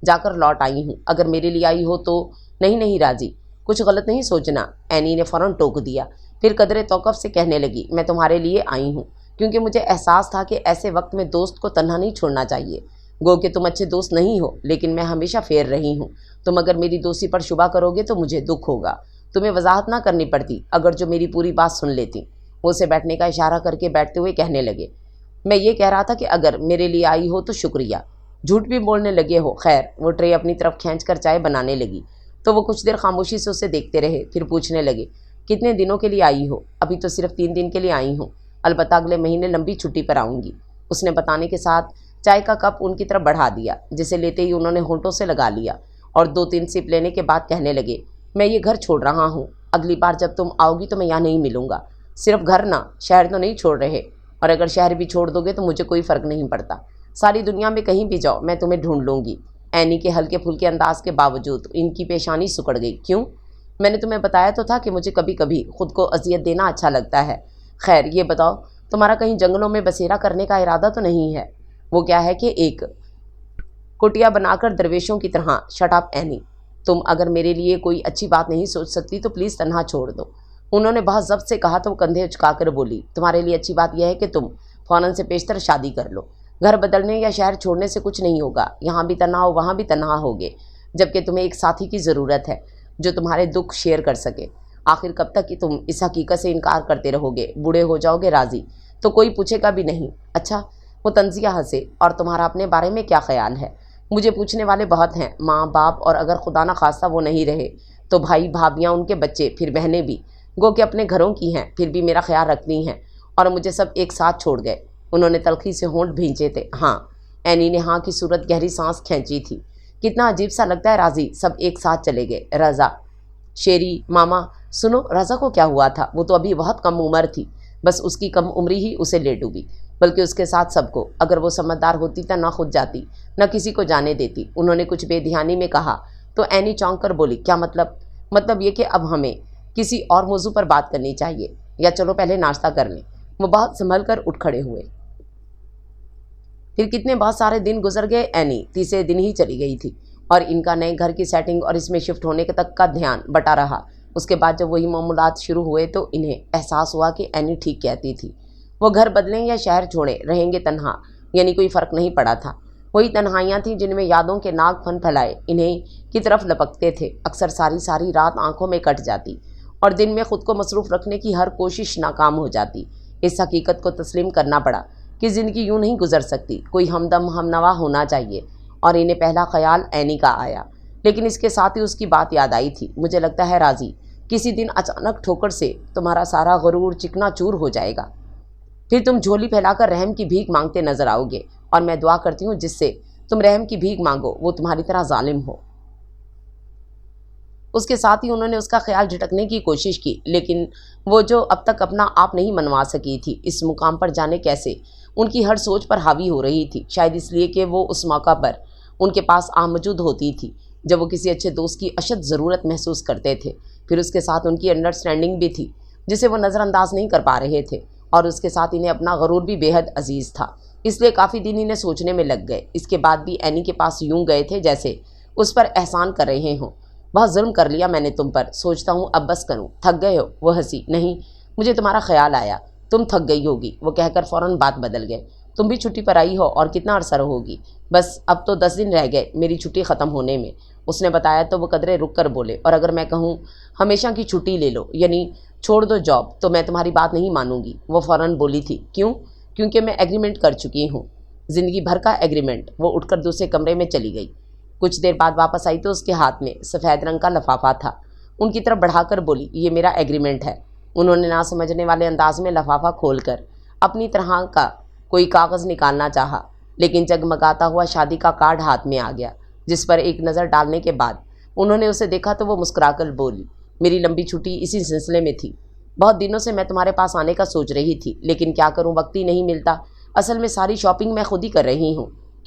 جا کر لوٹ آئی ہوں، اگر میرے لیے آئی ہو تو۔ نہیں راضی، کچھ غلط نہیں سوچنا، اینی نے فوراً ٹوک دیا، پھر قدرے توقف سے کہنے لگی، میں تمہارے لیے آئی ہوں کیونکہ مجھے احساس تھا کہ ایسے وقت میں دوست کو تنہا نہیں چھوڑنا چاہیے۔ گو کہ تم اچھے دوست نہیں ہو، لیکن میں ہمیشہ فیئر رہی ہوں، تم اگر میری دوستی پر شبہ کرو گے تو مجھے دکھ ہوگا۔ تمہیں وضاحت نہ کرنی پڑتی اگر جو میری پوری بات سن لیتی۔ وہ اسے بیٹھنے کا اشارہ کر کے بیٹھتے ہوئے کہنے لگے، میں یہ کہہ رہا تھا کہ اگر میرے لیے آئی ہو تو شکریہ، جھوٹ بھی بولنے لگے ہو۔ خیر، وہ ٹرے اپنی طرف کھینچ کر چائے بنانے لگی تو وہ کچھ دیر خاموشی سے اسے دیکھتے رہے، پھر پوچھنے لگے، کتنے دنوں کے لیے آئی ہو؟ ابھی تو صرف 3 دن کے لیے آئی ہوں، البتہ اگلے مہینے لمبی چھٹی پر آؤں گی، اس نے بتانے کے ساتھ چائے کا کپ ان کی طرف بڑھا دیا، جسے لیتے ہی انہوں نے ہونٹوں سے لگا لیا اور 2-3 سپ لینے کے بعد کہنے لگے، میں یہ گھر چھوڑ رہا ہوں، اگلی بار جب تم آؤ گی تو میں یہاں نہیں ملوں گا۔ صرف گھر نہ، شہر تو نہیں چھوڑ رہے، اور اگر شہر بھی چھوڑ دو گے تو مجھے کوئی فرق نہیں پڑتا، ساری دنیا میں کہیں بھی جاؤ میں تمہیں ڈھونڈ لوں گی۔ اینی کے ہلکے پھلکے انداز کے باوجود ان کی پیشانی سکڑ گئی۔ کیوں؟ میں نے تمہیں بتایا تو تھا کہ مجھے کبھی کبھی خود کو اذیت دینا اچھا لگتا ہے۔ خیر یہ بتاؤ، تمہارا کہیں جنگلوں میں بسیرا کرنے کا ارادہ تو نہیں ہے؟ وہ کیا ہے کہ ایک کٹیا بنا کر درویشوں کی طرح۔ شٹ اپ اینی، تم اگر میرے لیے کوئی اچھی بات نہیں سوچ سکتی تو پلیز تنہا چھوڑ دو، انہوں نے بہت ضبط سے کہا تو وہ کندھے اچکا کر بولی، تمہارے لیے اچھی بات یہ ہے کہ تم فوراً سے پیشتر شادی کر لو، گھر بدلنے یا شہر چھوڑنے سے کچھ نہیں ہوگا، یہاں بھی تنہا ہو وہاں بھی تنہا ہوگے، جبکہ تمہیں ایک ساتھی کی ضرورت ہے جو تمہارے دکھ شیئر کر سکے۔ آخر کب تک کہ تم اس حقیقت سے انکار کرتے رہو گے؟ بوڑھے ہو جاؤ گے راضی تو کوئی پوچھے گا بھی نہیں۔ اچھا، وہ طنزیہ ہنسے، اور تمہارا اپنے بارے میں کیا خیال ہے؟ مجھے پوچھنے والے بہت ہیں، ماں باپ، اور اگر خدا نہ خواستہ وہ نہیں رہے تو بھائی بھابھیاں، ان کے بچے، پھر بہنیں بھی، گو کہ اپنے گھروں کی ہیں پھر بھی میرا خیال رکھتی ہیں، اور مجھے سب ایک ساتھ چھوڑ گئے۔ انہوں نے تلخی سے ہونٹ بھینچے تھے۔ ہاں، اینی نے ہاں کی صورت گہری سانس کھینچی تھی۔ کتنا عجیب سا لگتا ہے راضی، سب ایک ساتھ چلے گئے۔ رضا، شیری، ماما، سنو، رضا کو کیا ہوا تھا؟ وہ تو ابھی بہت کم عمر تھی، بس اس کی کم عمری ہی اسے لے ڈوبی، بلکہ اس کے ساتھ سب کو۔ اگر وہ سمجھدار ہوتی تو نہ خود جاتی نہ کسی کو جانے دیتی۔ انہوں نے کچھ بے دھیانی میں کہا تو اینی چونک کر بولی، کیا مطلب؟ مطلب یہ کہ اب ہمیں کسی اور موضوع پر بات کرنی چاہیے، یا چلو پہلے ناشتہ کر لیں۔ وہ بہت سنبھل کر اٹھ کھڑے ہوئے۔ پھر کتنے بہت سارے دن گزر گئے۔ اینی تیسرے دن ہی چلی گئی تھی، اور ان کا نئے گھر کی سیٹنگ اور اس میں شفٹ ہونے تک کا دھیان بٹا رہا۔ اس کے بعد جب وہی معمولات شروع ہوئے تو انہیں احساس ہوا کہ اینی ٹھیک کہتی تھی، وہ گھر بدلیں یا شہر چھوڑیں، رہیں گے تنہا، یعنی کوئی فرق نہیں پڑا تھا۔ وہی تنہائیاں تھیں جن میں یادوں کے ناگ پھن پھیلائے انہیں کی طرف لپکتے تھے، اکثر ساری رات آنکھوں میں کٹ جاتی، اور دن میں خود کو مصروف رکھنے کی ہر کوشش ناکام ہو جاتی۔ اس حقیقت کو تسلیم کرنا پڑا کہ زندگی یوں نہیں گزر سکتی، کوئی ہمدم ہم نوا ہونا چاہیے، اور انہیں پہلا خیال اینی کا آیا۔ لیکن اس کے ساتھ ہی اس کی بات یاد آئی تھی، مجھے لگتا ہے راضی کسی دن اچانک ٹھوکر سے تمہارا سارا غرور چکنا چور ہو جائے گا، پھر تم جھولی پھیلا کر رحم کی بھیک مانگتے نظر آؤ گے، اور میں دعا کرتی ہوں جس سے تم رحم کی بھیک مانگو وہ تمہاری طرح ظالم ہو۔ اس کے ساتھ ہی انہوں نے اس کا خیال جھٹکنے کی کوشش کی، لیکن وہ جو اب تک اپنا آپ نہیں منوا سکی تھی، اس مقام پر جانے کیسے ان کی ہر سوچ پر حاوی ہو رہی تھی، شاید اس لیے کہ وہ اس موقع پر ان کے پاس موجود ہوتی تھی جب وہ کسی اچھے دوست کی اشد ضرورت محسوس کرتے تھے، پھر اس کے ساتھ ان کی انڈرسٹینڈنگ بھی تھی جسے وہ نظر انداز نہیں کر پا رہے تھے، اور اس کے ساتھ انہیں اپنا غرور بھی بے حد عزیز تھا، اس لیے کافی دن انہیں سوچنے میں لگ گئے۔ اس کے بعد بھی اینی کے پاس یوں گئے تھے جیسے اس پر احسان کر رہے ہوں، بہت ظلم کر لیا میں نے تم پر، سوچتا ہوں اب بس کروں، تھک گئے ہو؟ وہ ہنسی، نہیں، مجھے تمہارا خیال آیا، تم تھک گئی ہوگی، وہ کہہ کر فوراً بات بدل گئے، تم بھی چھٹی پر آئی ہو، اور کتنا عرصہ رہوگی؟ بس اب تو 10 دن رہ گئے میری چھٹی ختم ہونے میں، اس نے بتایا تو وہ قدرے رک کر بولے، اور اگر میں کہوں ہمیشہ کی چھٹی لے لو، یعنی چھوڑ دو جاب، تو میں تمہاری بات نہیں مانوں گی۔ وہ فوراً بولی تھی، کیوں؟ کیونکہ میں ایگریمنٹ کر چکی ہوں، زندگی بھر کا ایگریمنٹ۔ وہ اٹھ کر دوسرے کمرے میں چلی گئی، کچھ دیر بعد واپس آئی تو اس کے ہاتھ میں سفید رنگ کا لفافہ تھا، ان کی طرف بڑھا کر بولی، یہ میرا ایگریمنٹ ہے۔ انہوں نے نہ سمجھنے والے انداز میں لفافہ کھول کر اپنی طرح کا کوئی کاغذ نکالنا چاہا، لیکن جگمگاتا ہوا شادی کا کارڈ ہاتھ میں آ گیا، جس پر ایک نظر ڈالنے کے بعد انہوں نے اسے دیکھا تو وہ مسکرا کر بولی، میری لمبی چھٹی اسی سلسلے میں تھی، بہت دنوں سے میں تمہارے پاس آنے کا سوچ رہی تھی، لیکن کیا کروں، وقت ہی نہیں ملتا، اصل میں ساری شاپنگ میں خود ہی کر رہی ہوں۔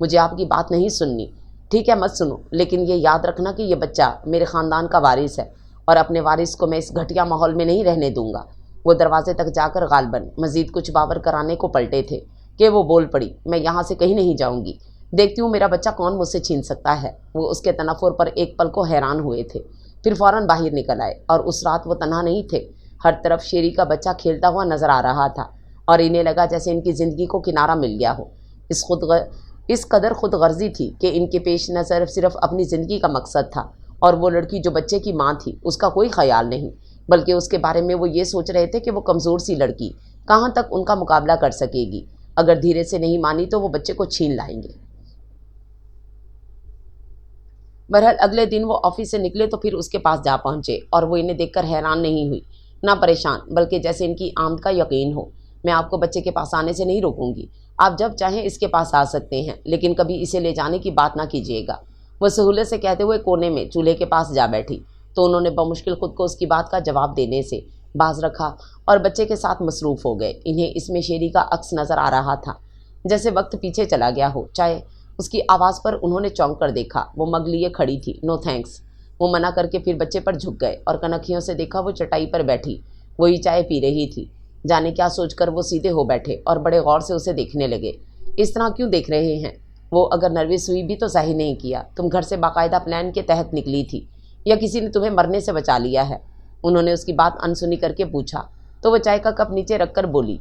مجھے آپ کی بات نہیں سننی۔ ٹھیک ہے مت سنو، لیکن یہ یاد رکھنا کہ یہ بچہ میرے خاندان کا وارث ہے اور اپنے وارث کو میں اس گھٹیا ماحول میں نہیں رہنے دوں گا۔ وہ دروازے تک جا کر غالباً مزید کچھ باور کرانے کو پلٹے تھے کہ وہ بول پڑی، میں یہاں سے کہیں نہیں جاؤں گی، دیکھتی ہوں میرا بچہ کون مجھ سے چھین سکتا ہے۔ وہ اس کے تنفر پر ایک پل کو حیران ہوئے تھے، پھر فوراً باہر نکل آئے، اور اس رات وہ تنہا نہیں تھے۔ ہر طرف شیری کا بچہ کھیلتا ہوا نظر آ رہا تھا، اور انہیں لگا جیسے ان کی زندگی کو کنارہ مل گیا ہو۔ اس قدر خود غرضی تھی کہ ان کے پیش نظر صرف اپنی زندگی کا مقصد تھا، اور وہ لڑکی جو بچے کی ماں تھی اس کا کوئی خیال نہیں، بلکہ اس کے بارے میں وہ یہ سوچ رہے تھے کہ وہ کمزور سی لڑکی کہاں تک ان کا مقابلہ کر سکے گی۔ اگر دھیرے سے نہیں مانی تو وہ بچے کو چھین لائیں گے۔ بہرحال اگلے دن وہ آفس سے نکلے تو پھر اس کے پاس جا پہنچے، اور وہ انہیں دیکھ کر حیران نہیں ہوئی، نہ پریشان، بلکہ جیسے ان کی آمد کا یقین ہو۔ میں آپ کو بچے کے پاس آنے سے نہیں روکوں گی، آپ جب چاہیں اس کے پاس آ سکتے ہیں، لیکن کبھی اسے لے جانے کی بات نہ کیجیے گا۔ وہ سہولت سے کہتے ہوئے کونے میں چولہے کے پاس جا بیٹھی، تو انہوں نے بمشکل خود کو اس کی بات کا جواب دینے سے باز رکھا اور بچے کے ساتھ مصروف ہو گئے۔ انہیں اس میں شیری کا عکس نظر آ رہا تھا، جیسے وقت پیچھے چلا گیا ہو۔ چائے؟ اس کی آواز پر انہوں نے چونک کر دیکھا، وہ مگ لیے کھڑی تھی۔ نو تھینکس، وہ منع کر کے پھر بچے پر جھک گئے، اور کنکھیوں سے دیکھا وہ چٹائی پر بیٹھی وہی چائے پی رہی تھی۔ جانے کیا سوچ کر وہ سیدھے ہو بیٹھے اور بڑے غور سے اسے دیکھنے لگے۔ اس طرح کیوں دیکھ رہے ہیں؟ وہ اگر نروس ہوئی بھی تو ظاہر نہیں کیا۔ تم گھر سے باقاعدہ پلان کے تحت نکلی تھی یا کسی نے تمہیں مرنے سے بچا لیا ہے؟ انہوں نے اس کی بات انسنی کر کے پوچھا، تو وہ چائے کا کپ نیچے رکھ کر بولی،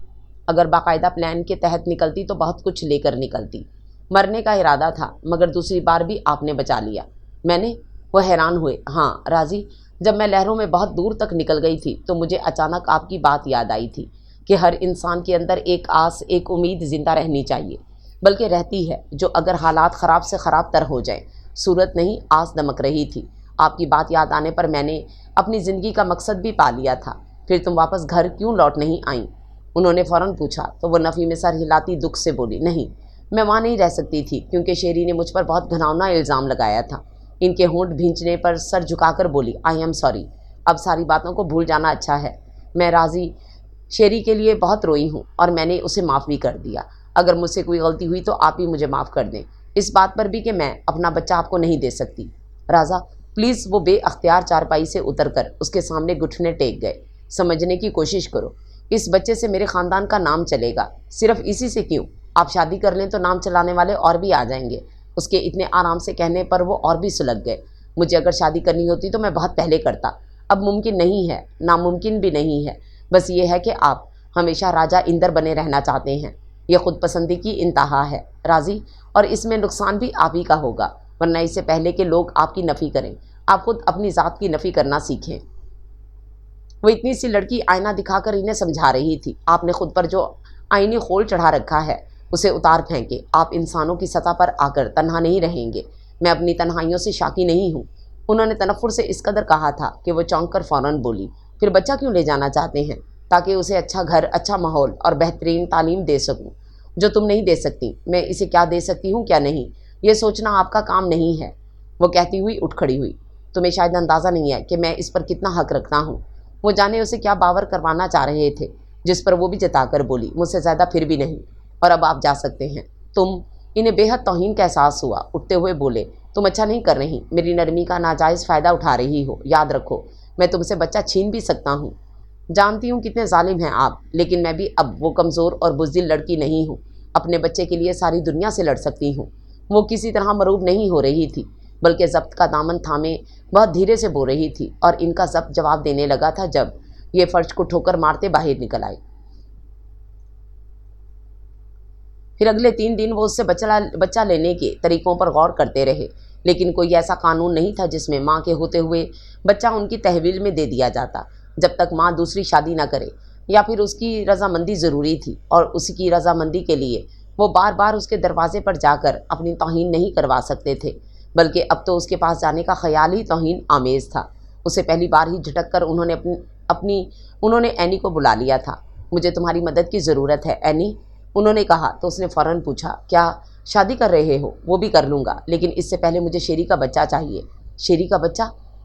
اگر باقاعدہ پلان کے تحت نکلتی تو بہت کچھ لے کر نکلتی۔ مرنے کا ارادہ تھا، مگر دوسری بار بھی آپ نے بچا لیا۔ میں نے؟ وہ حیران ہوئے۔ ہاں راضی، جب میں لہروں میں بہت دور تک نکل گئی تھی تو مجھے اچانک آپ کی بات یاد آئی تھی کہ ہر انسان کے اندر ایک آس، ایک امید زندہ رہنی چاہیے، بلکہ رہتی ہے، جو اگر حالات خراب سے خراب تر ہو جائیں۔ صورت نہیں، آس دمک رہی تھی۔ آپ کی بات یاد آنے پر میں نے اپنی زندگی کا مقصد بھی پا لیا تھا۔ پھر تم واپس گھر کیوں لوٹ نہیں آئیں؟ انہوں نے فوراً پوچھا، تو وہ نفی میں سر ہلاتی دکھ سے بولی، نہیں، میں وہاں نہیں رہ سکتی تھی، کیونکہ شیری نے مجھ پر بہت گھناؤنا الزام لگایا تھا۔ ان کے ہونٹ بھینچنے پر سر جھکا کر بولی، آئی ایم سوری، اب ساری باتوں کو بھول جانا اچھا ہے۔ میں راضی شیری کے لیے بہت روئی ہوں، اور میں نے اسے معاف بھی کر دیا۔ اگر مجھ سے کوئی غلطی ہوئی تو آپ ہی مجھے معاف کر دیں، اس بات پر بھی کہ میں اپنا بچہ آپ کو نہیں دے سکتی۔ راضا پلیز، وہ بے اختیار چارپائی سے اتر کر اس کے سامنے گھٹنے ٹیک گئے۔ سمجھنے کی کوشش کرو، اس بچے سے میرے خاندان کا نام چلے گا، صرف اسی سے کیوں؟ آپ شادی کر لیں تو نام چلانے والے اور بھی آ جائیں گے۔ اس کے اتنے آرام سے کہنے پر وہ اور بھی سلگ گئے۔ مجھے اگر شادی کرنی ہوتی تو میں بہت پہلے کرتا، اب ممکن نہیں ہے، ناممکن بھی نہیں ہے، بس یہ ہے کہ آپ ہمیشہ راجہ اندر بنے رہنا چاہتے ہیں۔ یہ خود پسندی کی انتہا ہے راضی، اور اس میں نقصان بھی آپ ہی کا ہوگا، ورنہ اس سے پہلے کہ لوگ آپ کی نفی کریں، آپ خود اپنی ذات کی نفی کرنا سیکھیں۔ وہ اتنی سی لڑکی آئینہ دکھا کر انہیں سمجھا رہی تھی، آپ نے خود پر جو آئینی خول چڑھا رکھا ہے اسے اتار پھینکے، آپ انسانوں کی سطح پر آ کر تنہا نہیں رہیں گے۔ میں اپنی تنہائیوں سے شاکی نہیں ہوں۔ انہوں نے تنفر سے اس قدر کہا تھا کہ وہ چونک کر فوراً بولی، پھر بچہ کیوں لے جانا چاہتے ہیں؟ تاکہ اسے اچھا گھر، اچھا ماحول اور بہترین تعلیم دے سکوں، جو تم نہیں دے سکتی۔ میں اسے کیا دے سکتی ہوں کیا نہیں، یہ سوچنا آپ کا کام نہیں ہے۔ وہ کہتی ہوئی اٹھ کھڑی ہوئی، تمہیں شاید اندازہ نہیں ہے کہ میں اس پر کتنا حق رکھتا ہوں۔ وہ جانے اسے کیا باور کروانا چاہ رہے تھے، جس پر وہ بھی جتا کر بولی، مجھ سے زیادہ پھر بھی نہیں، اور اب آپ جا سکتے ہیں۔ تم؟ انہیں بے حد توہین کا احساس ہوا، اٹھتے ہوئے بولے، تم اچھا نہیں کر رہی، میری نرمی کا ناجائز فائدہ اٹھا رہی ہو۔ یاد رکھو، میں تم سے بچہ چھین بھی سکتا ہوں۔ جانتی ہوں کتنے ظالم ہیں آپ، لیکن میں بھی اب وہ کمزور اور بزدل لڑکی نہیں ہوں، اپنے بچے کے لیے ساری دنیا سے لڑ سکتی ہوں۔ وہ کسی طرح مروب نہیں ہو رہی تھی، بلکہ ضبط کا دامن تھامے بہت دھیرے سے بو رہی تھی، اور ان کا ضبط جواب دینے لگا تھا جب یہ فرش کو ٹھوکر مارتے باہر نکل آئی۔ پھر اگلے 3 دن وہ اس سے بچہ لینے کے طریقوں پر غور کرتے رہے، لیکن کوئی ایسا قانون نہیں تھا جس میں ماں کے ہوتے ہوئے بچہ ان کی تحویل میں دے دیا جاتا، جب تک ماں دوسری شادی نہ کرے، یا پھر اس کی رضامندی ضروری تھی، اور اس کی رضامندی کے لیے وہ بار بار اس کے دروازے پر جا کر اپنی توہین نہیں کروا سکتے تھے، بلکہ اب تو اس کے پاس جانے کا خیال ہی توہین آمیز تھا۔ اسے پہلی بار ہی جھٹک کر انہوں نے اینی کو بلا لیا تھا۔ مجھے تمہاری مدد کی ضرورت ہے اینی، انہوں نے کہا، تو اس نے فوراً پوچھا، کیا شادی کر رہے ہو؟ وہ بھی کر لوں گا، لیکن اس سے پہلے مجھے شیری کا بچہ چاہیے۔ شیری کا بچہ؟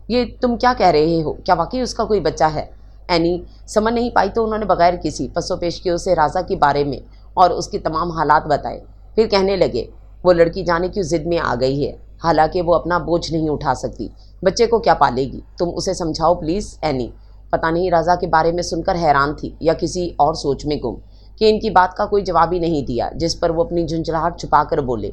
یہ تم کیا کہہ رہے ہو؟ کیا واقعی اس کا کوئی بچہ ہے؟ اینی سمجھ نہیں پائی تو انہوں نے بغیر کسی پس و پیش کے اسے راضا کے بارے میں اور اس کی تمام حالات بتائے، پھر کہنے لگے، وہ لڑکی جانے کیوں ضد میں آ گئی ہے، حالانکہ وہ اپنا بوجھ نہیں اٹھا سکتی، بچے کو کیا پالے گی؟ تم اسے سمجھاؤ پلیز اینی۔ پتہ نہیں رضا کے بارے میں سن کر حیران تھی یا کسی اور سوچ میں گم کہ ان کی بات کا کوئی جواب ہی نہیں دیا، جس پر وہ اپنی جھنجھلاہٹ چھپا کر بولے،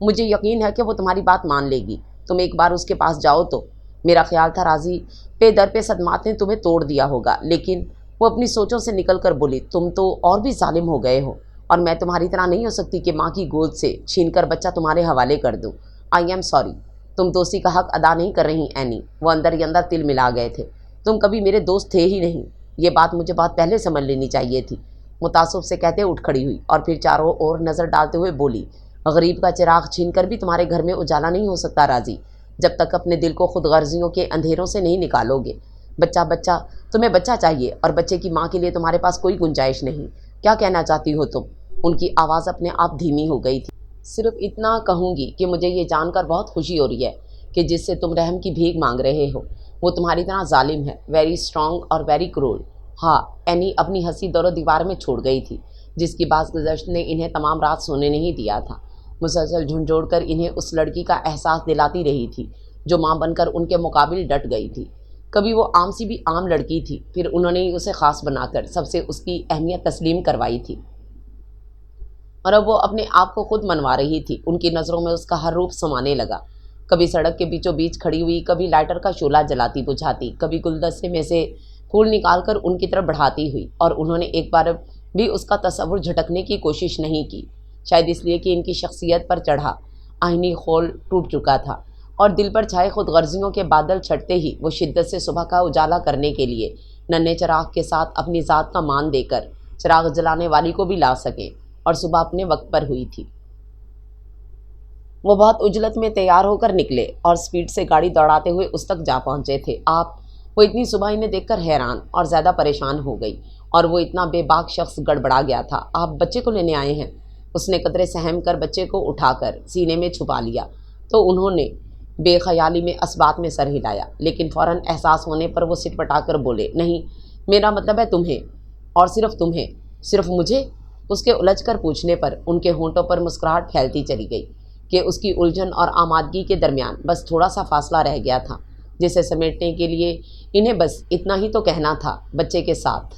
مجھے یقین ہے کہ وہ تمہاری بات مان لے گی، تم ایک بار اس کے پاس جاؤ تو۔ میرا خیال تھا راضی پہ در پہ صدمات نے تمہیں توڑ دیا ہوگا، لیکن وہ اپنی سوچوں سے نکل کر بولی، تم تو اور بھی ظالم ہو گئے ہو، اور میں تمہاری طرح نہیں ہو سکتی کہ ماں کی گود سے چھین کر بچہ تمہارے حوالے کر دوں۔ آئی ایم سوری، تم دوستی کا حق ادا نہیں کر رہی اینی۔ وہ اندر ہی اندر تل ملا گئے تھے، تم کبھی میرے دوست تھے ہی نہیں، یہ بات مجھے بہت پہلے سمجھ لینی چاہیے تھی، متعصب سے کہتے اٹھ کھڑی ہوئی اور پھر چاروں اور نظر ڈالتے ہوئے بولی، غریب کا چراغ چھین کر بھی تمہارے گھر میں اجالا نہیں ہو سکتا راضی، جب تک اپنے دل کو خود غرضیوں کے اندھیروں سے نہیں نکالو گے۔ بچہ بچہ تمہیں بچہ چاہیے اور بچے کی ماں کے لیے تمہارے پاس کوئی گنجائش نہیں، کیا کہنا چاہتی ہو تم؟ ان کی آواز اپنے آپ دھیمی ہو گئی تھی۔ صرف اتنا کہوں گی کہ مجھے یہ جان کر بہت خوشی ہو رہی ہے کہ جس سے تم رحم کی بھیک مانگ رہے ہو وہ تمہاری طرح ظالم ہے، ویری اسٹرانگ اور ویری کرول۔ ہاں، اینی اپنی ہنسی دور و دیوار میں چھوڑ گئی تھی، جس کی باز گزشت نے انہیں تمام رات سونے نہیں دیا تھا، مسلسل جھنجھوڑ کر انہیں اس لڑکی کا احساس دلاتی رہی تھی جو ماں بن کر ان کے مقابل ڈٹ گئی تھی۔ کبھی وہ عام سی بھی عام لڑکی تھی، پھر انہوں نے اسے خاص بنا کر سب سے اس کی اہمیت تسلیم کروائی تھی، اور اب وہ اپنے آپ کو خود منوا رہی تھی۔ ان کی نظروں میں اس کا ہر روپ سمانے لگا، کبھی سڑک کے بیچوں بیچ کھڑی ہوئی، کبھی لائٹر کا شعلہ جلاتی بجھاتی، کبھی گلدستے میں سے پھول نکال کر ان کی طرف بڑھاتی ہوئی، اور انہوں نے ایک بار بھی اس کا تصور جھٹکنے کی کوشش نہیں کی، شاید اس لیے کہ ان کی شخصیت پر چڑھا آہنی خول ٹوٹ چکا تھا، اور دل پر چھائے خود غرضیوں کے بادل چھٹتے ہی وہ شدت سے صبح کا اجالا کرنے کے لیے ننھے چراغ کے ساتھ اپنی ذات کا مان دے کر چراغ جلانے والی کو بھی لا سکیں، اور صبح اپنے وقت پر ہوئی تھی۔ وہ بہت عجلت میں تیار ہو کر نکلے اور سپیڈ سے گاڑی دوڑاتے ہوئے اس تک جا پہنچے تھے۔ آپ؟ وہ اتنی صبح انہیں دیکھ کر حیران اور زیادہ پریشان ہو گئی، اور وہ اتنا بے باک شخص گڑبڑا گیا تھا۔ آپ بچے کو لینے آئے ہیں؟ اس نے قدرے سہم کر بچے کو اٹھا کر سینے میں چھپا لیا تو انہوں نے بے خیالی میں اسبات میں سر ہلایا، لیکن فوراً احساس ہونے پر وہ سٹ پٹا کر بولے، نہیں، میرا مطلب ہے تمہیں، اور صرف تمہیں۔ صرف مجھے؟ اس کے الجھ کر پوچھنے پر ان کے ہونٹوں پر مسکراہٹ پھیلتی چلی گئی کہ اس کی الجھن اور آمادگی کے درمیان بس تھوڑا سا فاصلہ رہ گیا تھا، جسے سمیٹنے کے لیے انہیں بس اتنا ہی تو کہنا تھا، بچے کے ساتھ۔